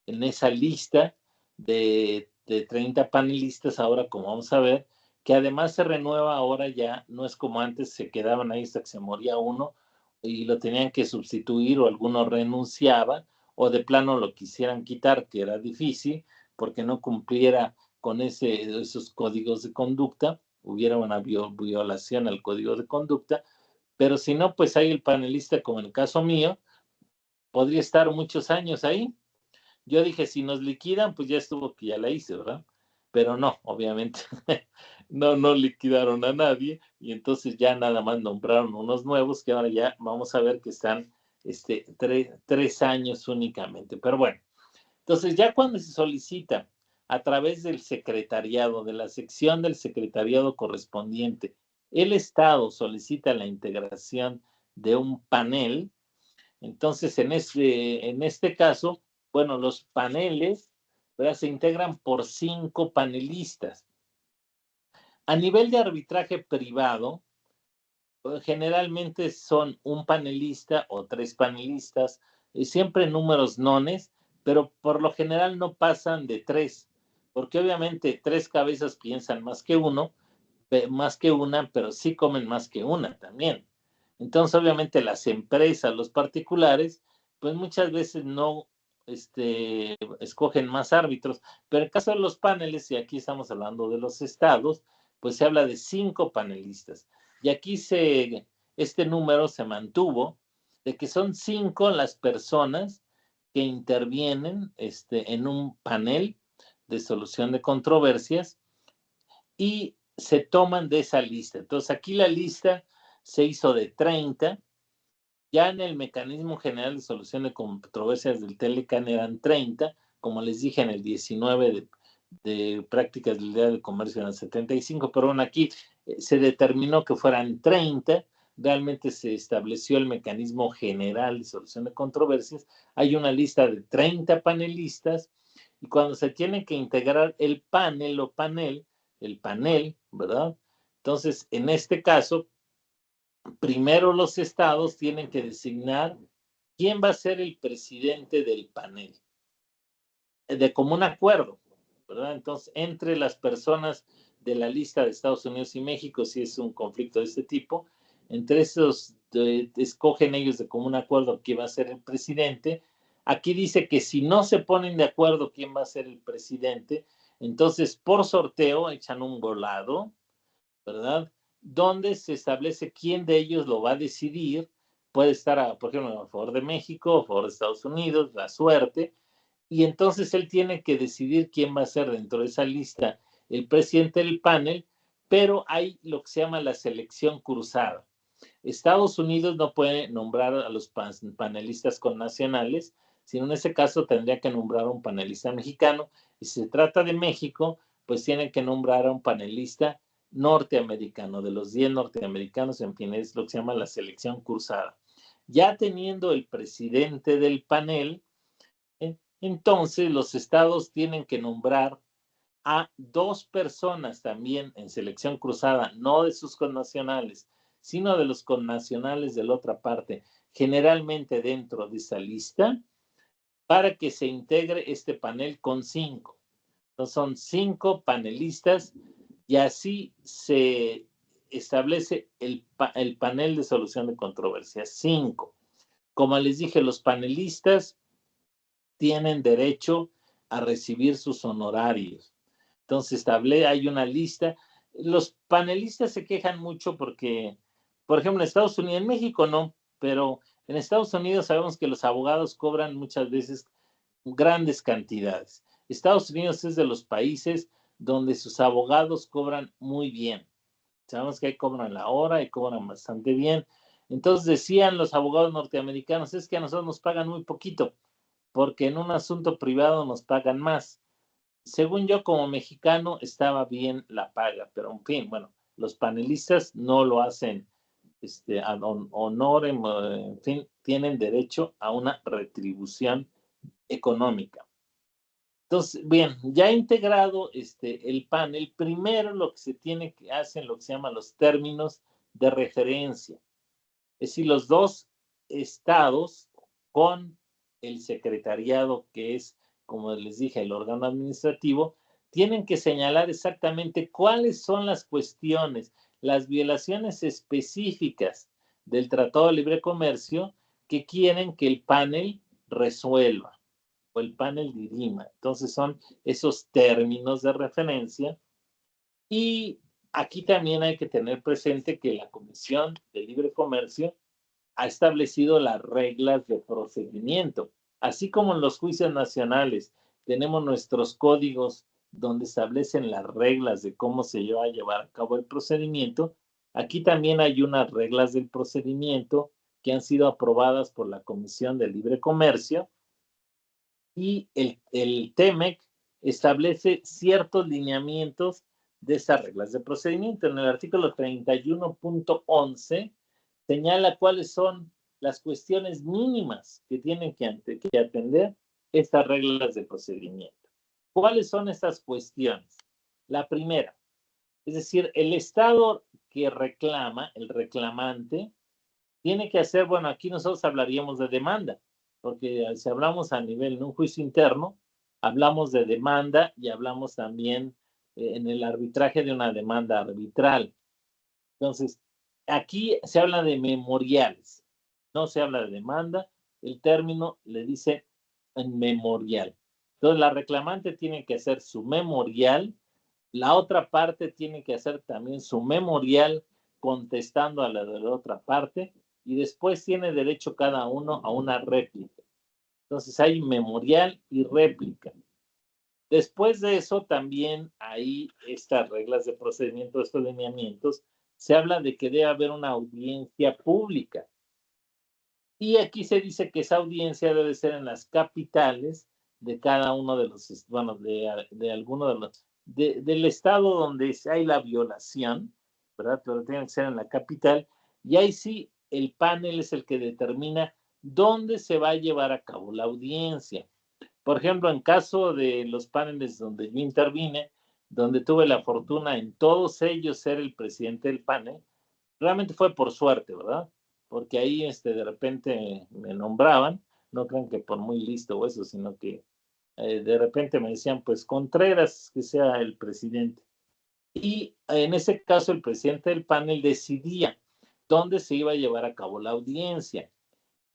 en esa lista de 30 panelistas, ahora como vamos a ver, que además se renueva ahora ya, no es como antes, se quedaban ahí hasta que se moría uno y lo tenían que sustituir o alguno renunciaba o de plano lo quisieran quitar, que era difícil porque no cumpliera con esos códigos de conducta, hubiera una violación al código de conducta, pero si no, pues ahí el panelista, como en el caso mío, podría estar muchos años ahí. Yo dije, si nos liquidan, pues ya estuvo que ya la hice, ¿verdad? Pero no, obviamente, no liquidaron a nadie y entonces ya nada más nombraron unos nuevos que ahora ya vamos a ver que están 3 años únicamente. Pero bueno, entonces ya cuando se solicita a través del secretariado, de la sección del secretariado correspondiente, el Estado solicita la integración de un panel, entonces en este caso, bueno, los paneles, ¿verdad?, se integran por 5 panelistas. A nivel de arbitraje privado, generalmente son un panelista o 3 panelistas, siempre números nones, pero por lo general no pasan de 3, porque obviamente 3 cabezas piensan más que uno, más que una, pero sí comen más que una también. Entonces, obviamente, las empresas, los particulares, pues muchas veces no escogen más árbitros, pero en el caso de los paneles, y aquí estamos hablando de los estados, pues se habla de 5 panelistas. Y aquí este número se mantuvo, de que son 5 las personas que intervienen en un panel de solución de controversias y se toman de esa lista. Entonces, aquí la lista se hizo de 30. Ya en el mecanismo general de solución de controversias del Telecan eran 30. Como les dije, en el 19 de prácticas del Día del Comercio eran 75, pero bueno, aquí se determinó que fueran 30. Realmente se estableció el mecanismo general de solución de controversias. Hay una lista de 30 panelistas y cuando se tiene que integrar el panel o panel, el panel, ¿verdad? Entonces, en este caso, primero los estados tienen que designar quién va a ser el presidente del panel, de común acuerdo, ¿verdad? Entonces, entre las personas de la lista de Estados Unidos y México, si es un conflicto de este tipo, entre esos escogen ellos de común acuerdo quién va a ser el presidente. Aquí dice que si no se ponen de acuerdo quién va a ser el presidente, entonces por sorteo echan un volado, ¿verdad? Donde se establece quién de ellos lo va a decidir. Puede estar, por ejemplo, a favor de México, a favor de Estados Unidos, la suerte, y entonces él tiene que decidir quién va a ser dentro de esa lista el presidente del panel, pero hay lo que se llama la selección cruzada. Estados Unidos no puede nombrar a los panelistas connacionales, sino en ese caso tendría que nombrar a un panelista mexicano, y si se trata de México, pues tiene que nombrar a un panelista norteamericano, de los 10 norteamericanos, en fin, es lo que se llama la selección cruzada. Ya teniendo el presidente del panel, entonces los estados tienen que nombrar a 2 personas también en selección cruzada, no de sus connacionales, sino de los connacionales de la otra parte, generalmente dentro de esa lista, para que se integre este panel con 5. Entonces son 5 panelistas y así se establece el panel de solución de controversias. 5. Como les dije, los panelistas tienen derecho a recibir sus honorarios. Entonces, hay una lista. Los panelistas se quejan mucho porque, por ejemplo, en Estados Unidos, en México no, pero en Estados Unidos sabemos que los abogados cobran muchas veces grandes cantidades. Estados Unidos es de los países donde sus abogados cobran muy bien. Sabemos que ahí cobran la hora y cobran bastante bien. Entonces decían los abogados norteamericanos, es que a nosotros nos pagan muy poquito, porque en un asunto privado nos pagan más. Según yo, como mexicano, estaba bien la paga, pero en fin, bueno, los panelistas no lo hacen a honor, en fin, tienen derecho a una retribución económica. Entonces, bien, ya integrado el panel, primero lo que se tiene que hacer, lo que se llaman los términos de referencia. Es decir, los 2 estados con el secretariado, que es, como les dije, el órgano administrativo, tienen que señalar exactamente cuáles son las cuestiones, las violaciones específicas del Tratado de Libre Comercio que quieren que el panel resuelva o el panel dirima. Entonces son esos términos de referencia. Y aquí también hay que tener presente que la Comisión de Libre Comercio ha establecido las reglas de procedimiento. Así como en los juicios nacionales tenemos nuestros códigos donde establecen las reglas de cómo se va a llevar a cabo el procedimiento, aquí también hay unas reglas del procedimiento que han sido aprobadas por la Comisión de Libre Comercio y el TEMEC establece ciertos lineamientos de esas reglas de procedimiento. En el artículo 31.11 señala cuáles son las cuestiones mínimas que tienen que atender estas reglas de procedimiento. ¿Cuáles son estas cuestiones? La primera, es decir, el Estado que reclama, el reclamante, tiene que hacer, bueno, aquí nosotros hablaríamos de demanda, porque si hablamos a nivel de un juicio interno, hablamos de demanda y hablamos también en el arbitraje de una demanda arbitral. Entonces, aquí se habla de memoriales, no se habla de demanda, el término le dice en memorial. Entonces, la reclamante tiene que hacer su memorial, la otra parte tiene que hacer también su memorial contestando a la de la otra parte y después tiene derecho cada uno a una réplica. Entonces, hay memorial y réplica. Después de eso, también hay estas reglas de procedimiento, estos lineamientos, se habla de que debe haber una audiencia pública. Y aquí se dice que esa audiencia debe ser en las capitales de cada uno de los, bueno, de alguno de los, del estado donde hay la violación, ¿verdad? Pero tiene que ser en la capital. Y ahí sí, el panel es el que determina dónde se va a llevar a cabo la audiencia. Por ejemplo, en caso de los paneles donde yo intervine, donde tuve la fortuna en todos ellos ser el presidente del panel, realmente fue por suerte, ¿verdad? Porque ahí de repente me nombraban, no crean que por muy listo o eso, sino que de repente me decían, pues Contreras, que sea el presidente. Y en ese caso el presidente del panel decidía dónde se iba a llevar a cabo la audiencia.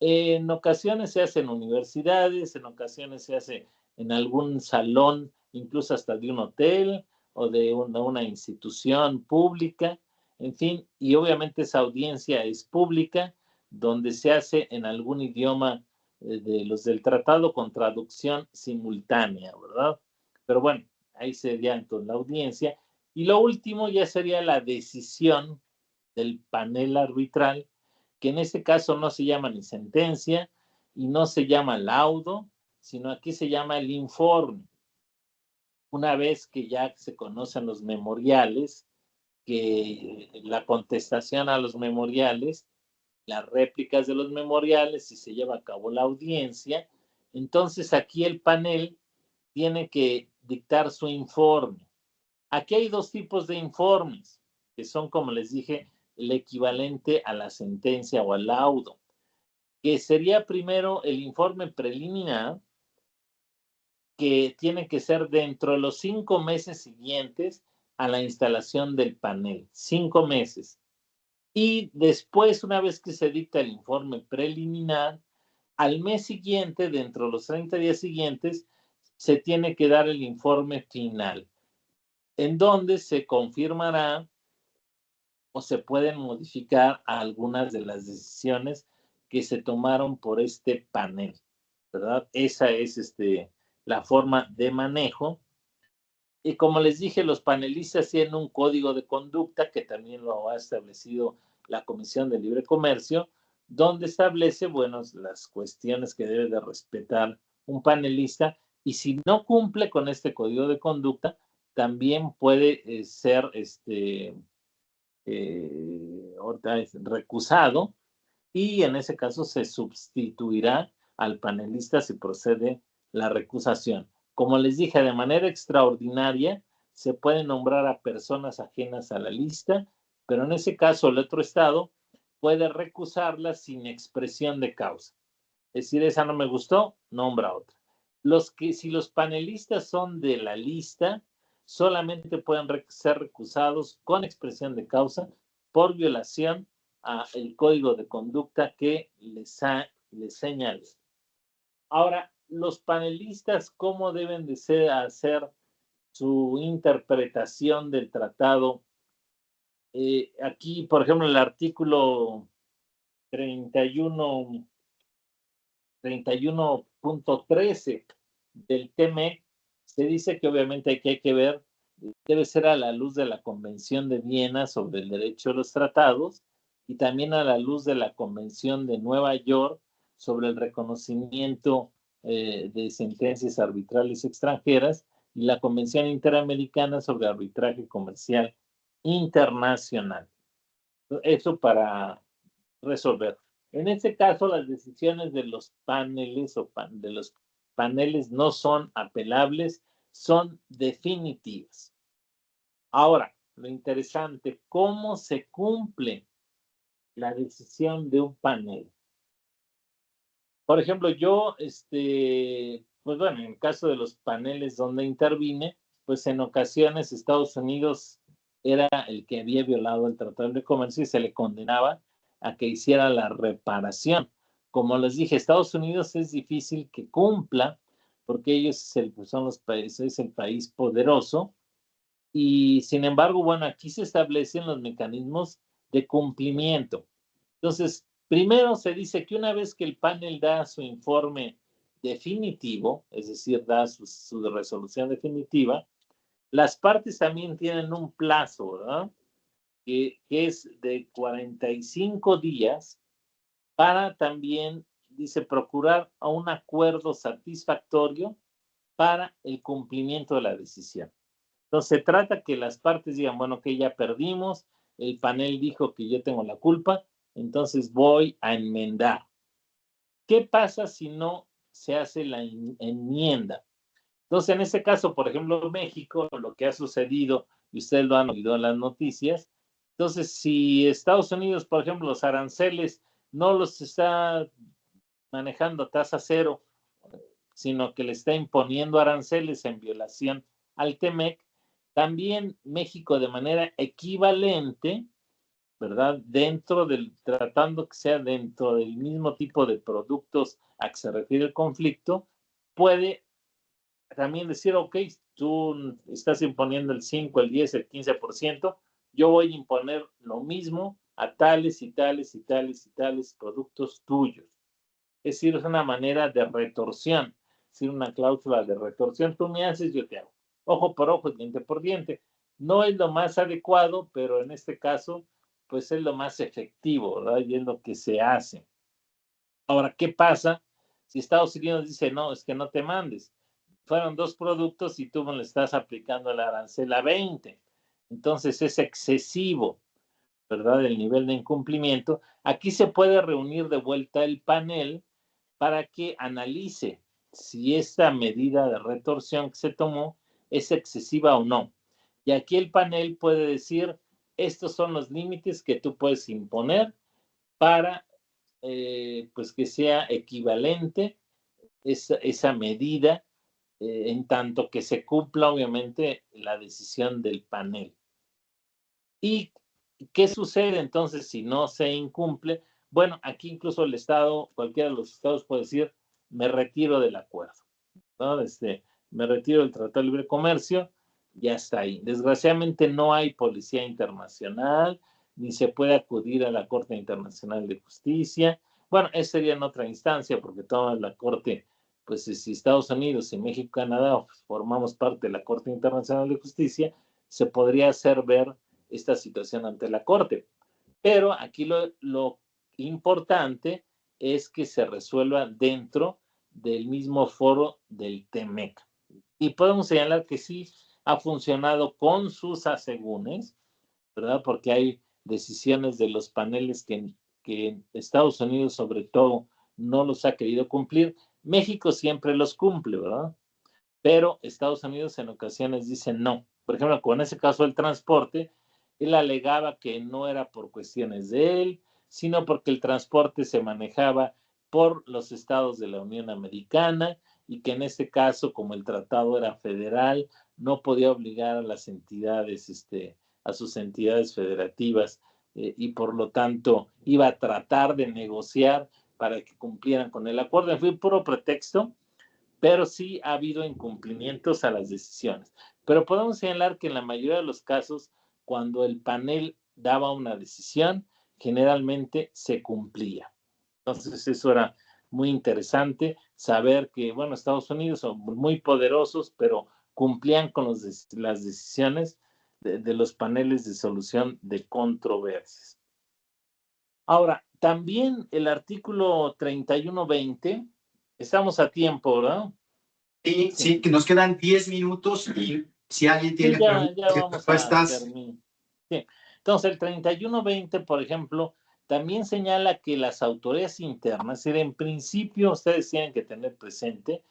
En ocasiones se hace en universidades, en ocasiones se hace en algún salón, incluso hasta de un hotel o de una institución pública, en fin, y obviamente esa audiencia es pública, donde se hace en algún idioma de los del tratado con traducción simultánea, ¿verdad? Pero bueno, ahí sería entonces la audiencia. Y lo último ya sería la decisión del panel arbitral, que en este caso no se llama ni sentencia y no se llama laudo, sino aquí se llama el informe. Una vez que ya se conocen los memoriales, que la contestación a los memoriales, las réplicas de los memoriales, si se lleva a cabo la audiencia, entonces aquí el panel tiene que dictar su informe. Aquí hay dos tipos de informes, que son, como les dije, el equivalente a la sentencia o al laudo, que sería primero el informe preliminar, que tiene que ser dentro de los 5 meses siguientes a la instalación del panel, 5 meses. Y después, una vez que se dicta el informe preliminar, al mes siguiente, dentro de los 30 días siguientes, se tiene que dar el informe final, en donde se confirmará o se pueden modificar algunas de las decisiones que se tomaron por este panel, ¿verdad? Esa es la forma de manejo. Y como les dije, los panelistas tienen un código de conducta que también lo ha establecido la Comisión de Libre Comercio, donde establece, bueno, las cuestiones que debe de respetar un panelista y si no cumple con este código de conducta, también puede ser recusado y en ese caso se sustituirá al panelista si procede la recusación. Como les dije, de manera extraordinaria se puede nombrar a personas ajenas a la lista, pero en ese caso el otro estado puede recusarla sin expresión de causa. Es decir, esa no me gustó, nombra otra. Si los panelistas son de la lista, solamente pueden ser recusados con expresión de causa por violación al código de conducta que les señale. Ahora, los panelistas, ¿cómo deben de hacer su interpretación del tratado? Aquí, por ejemplo, el artículo 31.13 del TMEC se dice que obviamente hay que ver, debe ser a la luz de la Convención de Viena sobre el derecho de los tratados y también a la luz de la Convención de Nueva York sobre el reconocimiento de sentencias arbitrales extranjeras y la Convención Interamericana sobre Arbitraje Comercial Internacional. Eso para resolver. En este caso, las decisiones de los paneles de los paneles no son apelables, son definitivas. Ahora, lo interesante, ¿cómo se cumple la decisión de un panel? Por ejemplo, yo, pues bueno, en el caso de los paneles donde intervine, pues en ocasiones Estados Unidos era el que había violado el Tratado de Comercio y se le condenaba a que hiciera la reparación. Como les dije, Estados Unidos es difícil que cumpla porque ellos son los países, es el país poderoso y sin embargo, bueno, aquí se establecen los mecanismos de cumplimiento. Entonces, primero se dice que una vez que el panel da su informe definitivo, es decir, da su resolución definitiva, las partes también tienen un plazo, ¿verdad? Que es de 45 días para también, dice, procurar a un acuerdo satisfactorio para el cumplimiento de la decisión. Entonces, se trata que las partes digan, bueno, que ya perdimos, el panel dijo que yo tengo la culpa, entonces voy a enmendar. ¿Qué pasa si no se hace la enmienda? Entonces, en este caso, por ejemplo, México, lo que ha sucedido, y ustedes lo han oído en las noticias, entonces, si Estados Unidos, por ejemplo, los aranceles no los está manejando tasa cero, sino que le está imponiendo aranceles en violación al TEMEC, también México de manera equivalente, ¿verdad? Tratando que sea dentro del mismo tipo de productos a que se refiere el conflicto, puede también decir, ok, tú estás imponiendo el 5, el 10, el 15%, yo voy a imponer lo mismo a tales y tales y tales y tales productos tuyos. Es decir, es una manera de retorsión, es decir, una cláusula de retorsión. Tú me haces, yo te hago. Ojo por ojo, diente por diente. No es lo más adecuado, pero en este caso, pues es lo más efectivo, ¿verdad? Y es lo que se hace. Ahora, ¿qué pasa si Estados Unidos dice, no, es que no te mandes? Fueron dos productos y tú me le estás aplicando el arancel a 20. Entonces es excesivo, ¿verdad? El nivel de incumplimiento. Aquí se puede reunir de vuelta el panel para que analice si esta medida de retorsión que se tomó es excesiva o no. Y aquí el panel puede decir, estos son los límites que tú puedes imponer para pues que sea equivalente esa medida en tanto que se cumpla obviamente la decisión del panel. ¿Y qué sucede entonces si no se incumple? Bueno, aquí incluso el Estado, cualquiera de los estados puede decir, me retiro del acuerdo, ¿no? Me retiro del Tratado de Libre Comercio, ya está ahí. Desgraciadamente no hay policía internacional, ni se puede acudir a la Corte Internacional de Justicia. Bueno, esa sería en otra instancia, porque toda la Corte, pues si Estados Unidos y México y Canadá formamos parte de la Corte Internacional de Justicia, se podría hacer ver esta situación ante la Corte. Pero aquí lo importante es que se resuelva dentro del mismo foro del TEMEC. Y podemos señalar que sí ha funcionado con sus asegúnes, ¿verdad? Porque hay decisiones de los paneles que Estados Unidos, sobre todo, no los ha querido cumplir. México siempre los cumple, ¿verdad? Pero Estados Unidos en ocasiones dice no. Por ejemplo, con ese caso del transporte, él alegaba que no era por cuestiones de él, sino porque el transporte se manejaba por los estados de la Unión Americana y que en este caso, como el tratado era federal, no podía obligar a las entidades, a sus entidades federativas y por lo tanto iba a tratar de negociar para que cumplieran con el acuerdo. En fin, puro pretexto, pero sí ha habido incumplimientos a las decisiones. Pero podemos señalar que en la mayoría de los casos, cuando el panel daba una decisión, generalmente se cumplía. Entonces, eso era muy interesante, saber que, bueno, Estados Unidos son muy poderosos, pero cumplían con las decisiones de los paneles de solución de controversias. Ahora, también el artículo 3120, estamos a tiempo, ¿verdad? Sí, que nos quedan 10 minutos y si alguien tiene preguntas ya y vamos a respuestas. terminar. Sí. Entonces, el 3120, por ejemplo, también señala que las autoridades internas, en principio, ustedes tienen que tener presente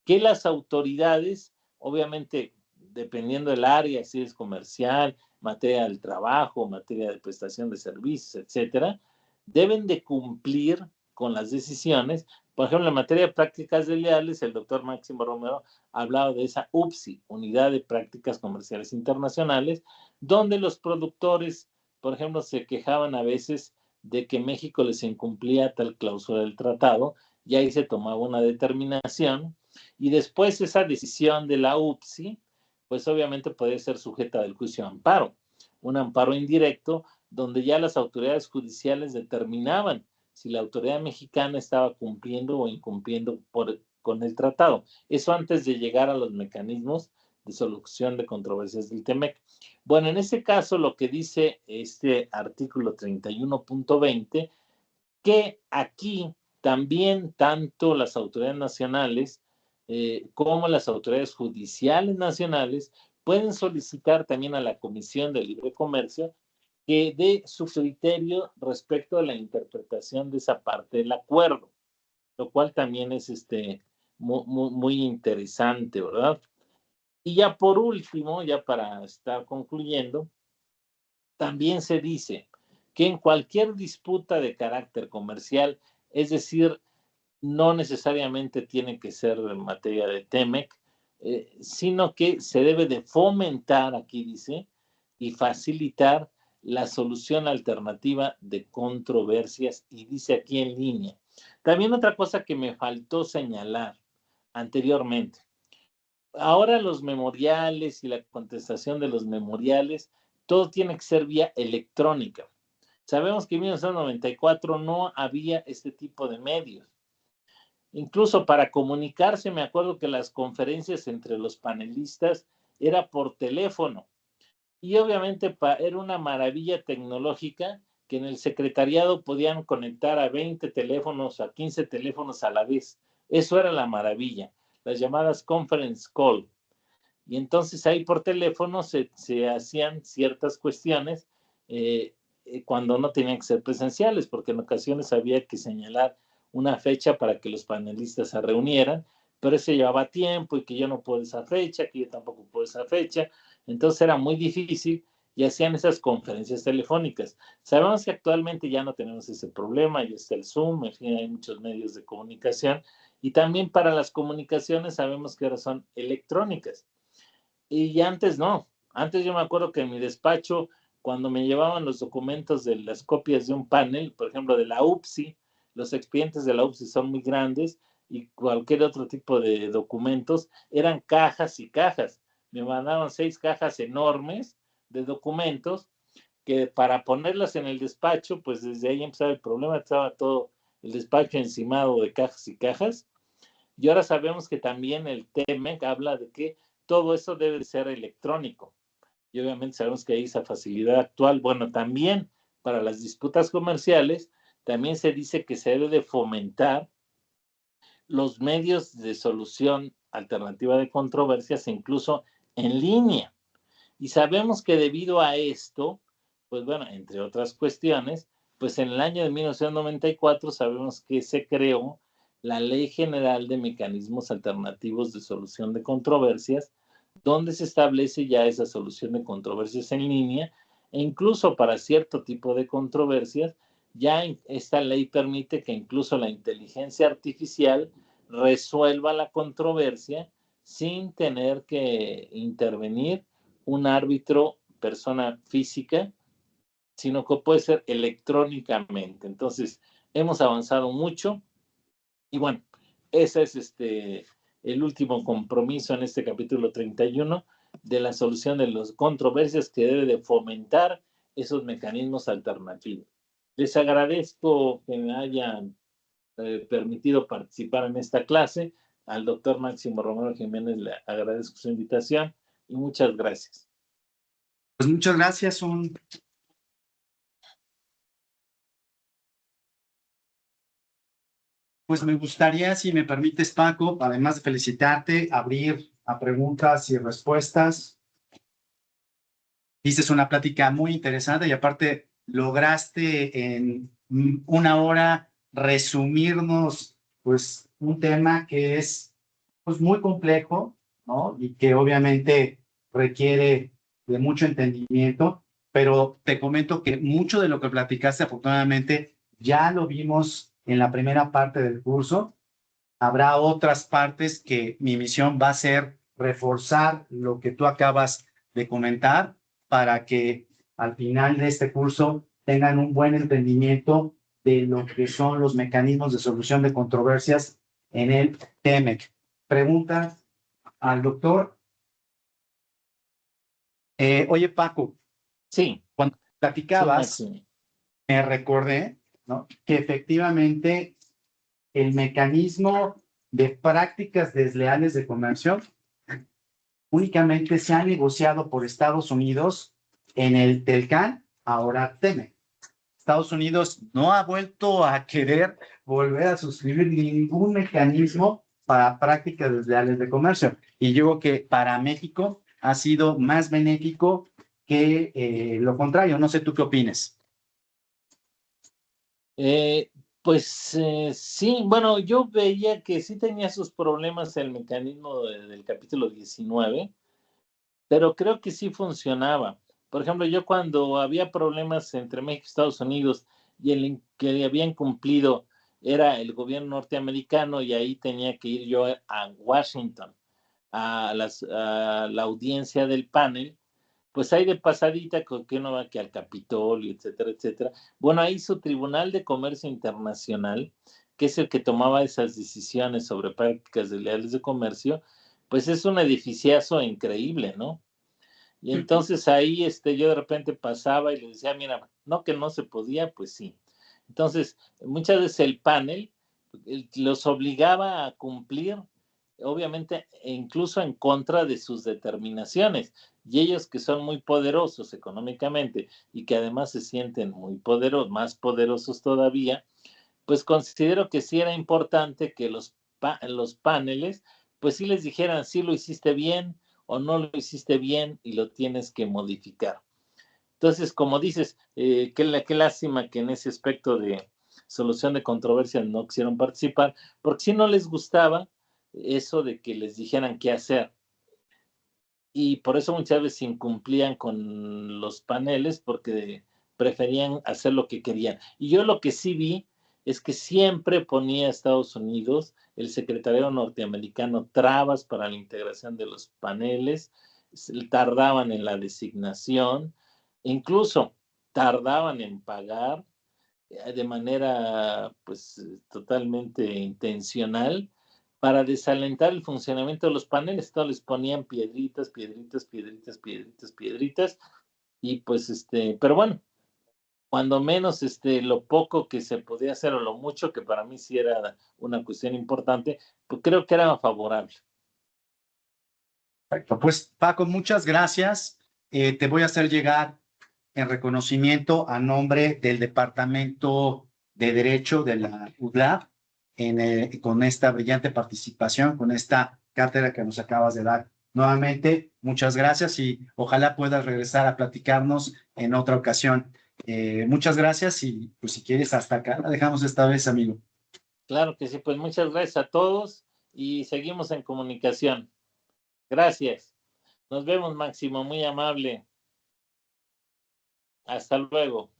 que las autoridades, obviamente, dependiendo del área, si es comercial, materia del trabajo, materia de prestación de servicios, etcétera, deben de cumplir con las decisiones. Por ejemplo, en materia de prácticas desleales, el doctor Máximo Romero ha hablado de esa UPSI, Unidad de Prácticas Comerciales Internacionales, donde los productores, por ejemplo, se quejaban a veces de que México les incumplía tal cláusula del tratado, y ahí se tomaba una determinación, y después esa decisión de la UPSI, pues obviamente puede ser sujeta del juicio de amparo, un amparo indirecto, donde ya las autoridades judiciales determinaban si la autoridad mexicana estaba cumpliendo o incumpliendo con el tratado. Eso antes de llegar a los mecanismos de solución de controversias del TEMEC. Bueno, en este caso lo que dice este artículo 31.20, que aquí también tanto las autoridades nacionales como las autoridades judiciales nacionales pueden solicitar también a la Comisión de Libre Comercio que dé su criterio respecto a la interpretación de esa parte del acuerdo, lo cual también es muy interesante, ¿verdad? Y ya por último, ya para estar concluyendo, también se dice que en cualquier disputa de carácter comercial, es decir, no necesariamente tiene que ser en materia de TEMEC, sino que se debe de fomentar, aquí dice, y facilitar la solución alternativa de controversias, y dice aquí en línea. También otra cosa que me faltó señalar anteriormente. Ahora los memoriales y la contestación de los memoriales, todo tiene que ser vía electrónica. Sabemos que en 1994 no había este tipo de medios. Incluso para comunicarse, me acuerdo que las conferencias entre los panelistas era por teléfono. Y obviamente era una maravilla tecnológica que en el secretariado podían conectar a 20 teléfonos, a 15 teléfonos a la vez. Eso era la maravilla, las llamadas conference call. Y entonces ahí por teléfono se hacían ciertas cuestiones cuando no tenían que ser presenciales, porque en ocasiones había que señalar una fecha para que los panelistas se reunieran, pero eso llevaba tiempo y que yo no puedo esa fecha, que yo tampoco puedo esa fecha. Entonces era muy difícil y hacían esas conferencias telefónicas. Sabemos que actualmente ya no tenemos ese problema, ya está el Zoom, en fin, hay muchos medios de comunicación y también para las comunicaciones sabemos que ahora son electrónicas. Y antes no. Antes yo me acuerdo que en mi despacho, cuando me llevaban los documentos de las copias de un panel, por ejemplo, de la UPSI, los expedientes de la UPSI son muy grandes y cualquier otro tipo de documentos eran cajas y cajas. Me mandaban 6 cajas enormes de documentos que para ponerlas en el despacho, pues desde ahí empezaba el problema, estaba todo el despacho encimado de cajas y cajas. Y ahora sabemos que también el TEMEC habla de que todo eso debe ser electrónico. Y obviamente sabemos que hay esa facilidad actual. Bueno, también para las disputas comerciales, también se dice que se debe de fomentar los medios de solución alternativa de controversias, incluso en línea. Y sabemos que debido a esto, pues bueno, entre otras cuestiones, pues en el año de 1994 sabemos que se creó la Ley General de Mecanismos Alternativos de Solución de Controversias, donde se establece ya esa solución de controversias en línea, e incluso para cierto tipo de controversias ya esta ley permite que incluso la inteligencia artificial resuelva la controversia sin tener que intervenir un árbitro, persona física, sino que puede ser electrónicamente. Entonces, hemos avanzado mucho y bueno, ese es el último compromiso en este capítulo 31 de la solución de las controversias que debe de fomentar esos mecanismos alternativos. Les agradezco que me hayan permitido participar en esta clase. Al doctor Máximo Romero Jiménez le agradezco su invitación y muchas gracias. Pues muchas gracias. Pues me gustaría, si me permites, Paco, además de felicitarte, abrir a preguntas y respuestas. Hiciste una plática muy interesante y aparte lograste en una hora resumirnos pues un tema que es pues muy complejo, ¿no? Y que obviamente requiere de mucho entendimiento, pero te comento que mucho de lo que platicaste afortunadamente ya lo vimos en la primera parte del curso. Habrá otras partes que mi misión va a ser reforzar lo que tú acabas de comentar para que al final de este curso tengan un buen entendimiento de lo que son los mecanismos de solución de controversias en el TEMEC. Pregunta al doctor. Oye, Paco, Sí, cuando sí, platicabas, Máximo. me recordé, ¿no?, que efectivamente el mecanismo de prácticas desleales de comercio únicamente se ha negociado por Estados Unidos en el TELCAN, ahora TEMEC. Estados Unidos no ha vuelto a querer volver a suscribir ningún mecanismo para prácticas desleales de comercio. Y yo creo que para México ha sido más benéfico que lo contrario. No sé tú qué opines. Sí, bueno, yo veía que sí tenía sus problemas el mecanismo del capítulo 19, pero creo que sí funcionaba. Por ejemplo, yo cuando había problemas entre México y Estados Unidos y el que habían cumplido era el gobierno norteamericano y ahí tenía que ir yo a Washington a la audiencia del panel, pues ahí de pasadita, con que uno va que al Capitolio, etcétera, etcétera. Bueno, ahí su Tribunal de Comercio Internacional, que es el que tomaba esas decisiones sobre prácticas desleales de comercio, pues es un edificiazo increíble, ¿no? Y entonces ahí yo de repente pasaba y le decía, mira, no que no se podía, pues sí. Entonces, muchas veces el panel los obligaba a cumplir, obviamente, e incluso en contra de sus determinaciones. Y ellos que son muy poderosos económicamente y que además se sienten muy poderosos, más poderosos todavía, pues considero que sí era importante que los paneles, pues sí les dijeran, sí lo hiciste bien o no lo hiciste bien y lo tienes que modificar. Entonces, como dices, qué lástima que en ese aspecto de solución de controversias no quisieron participar, porque si no les gustaba eso de que les dijeran qué hacer. Y por eso muchas veces incumplían con los paneles porque preferían hacer lo que querían. Y yo lo que sí vi es que siempre ponía a Estados Unidos, el secretariado norteamericano, trabas para la integración de los paneles, tardaban en la designación, incluso tardaban en pagar de manera pues totalmente intencional para desalentar el funcionamiento de los paneles. Todos les ponían piedritas, piedritas, piedritas, piedritas, piedritas, y pues pero bueno, cuando menos lo poco que se podía hacer o lo mucho que para mí sí era una cuestión importante, pues creo que era favorable. Perfecto. Pues Paco, muchas gracias. Te voy a hacer llegar en reconocimiento a nombre del Departamento de Derecho de la UDLAP con esta brillante participación, con esta cátedra que nos acabas de dar. Nuevamente, muchas gracias y ojalá puedas regresar a platicarnos en otra ocasión. Muchas gracias y pues si quieres hasta acá la dejamos esta vez, amigo. Claro que sí, pues muchas gracias a todos y seguimos en comunicación. Gracias. Nos vemos, Máximo, muy amable. Hasta luego.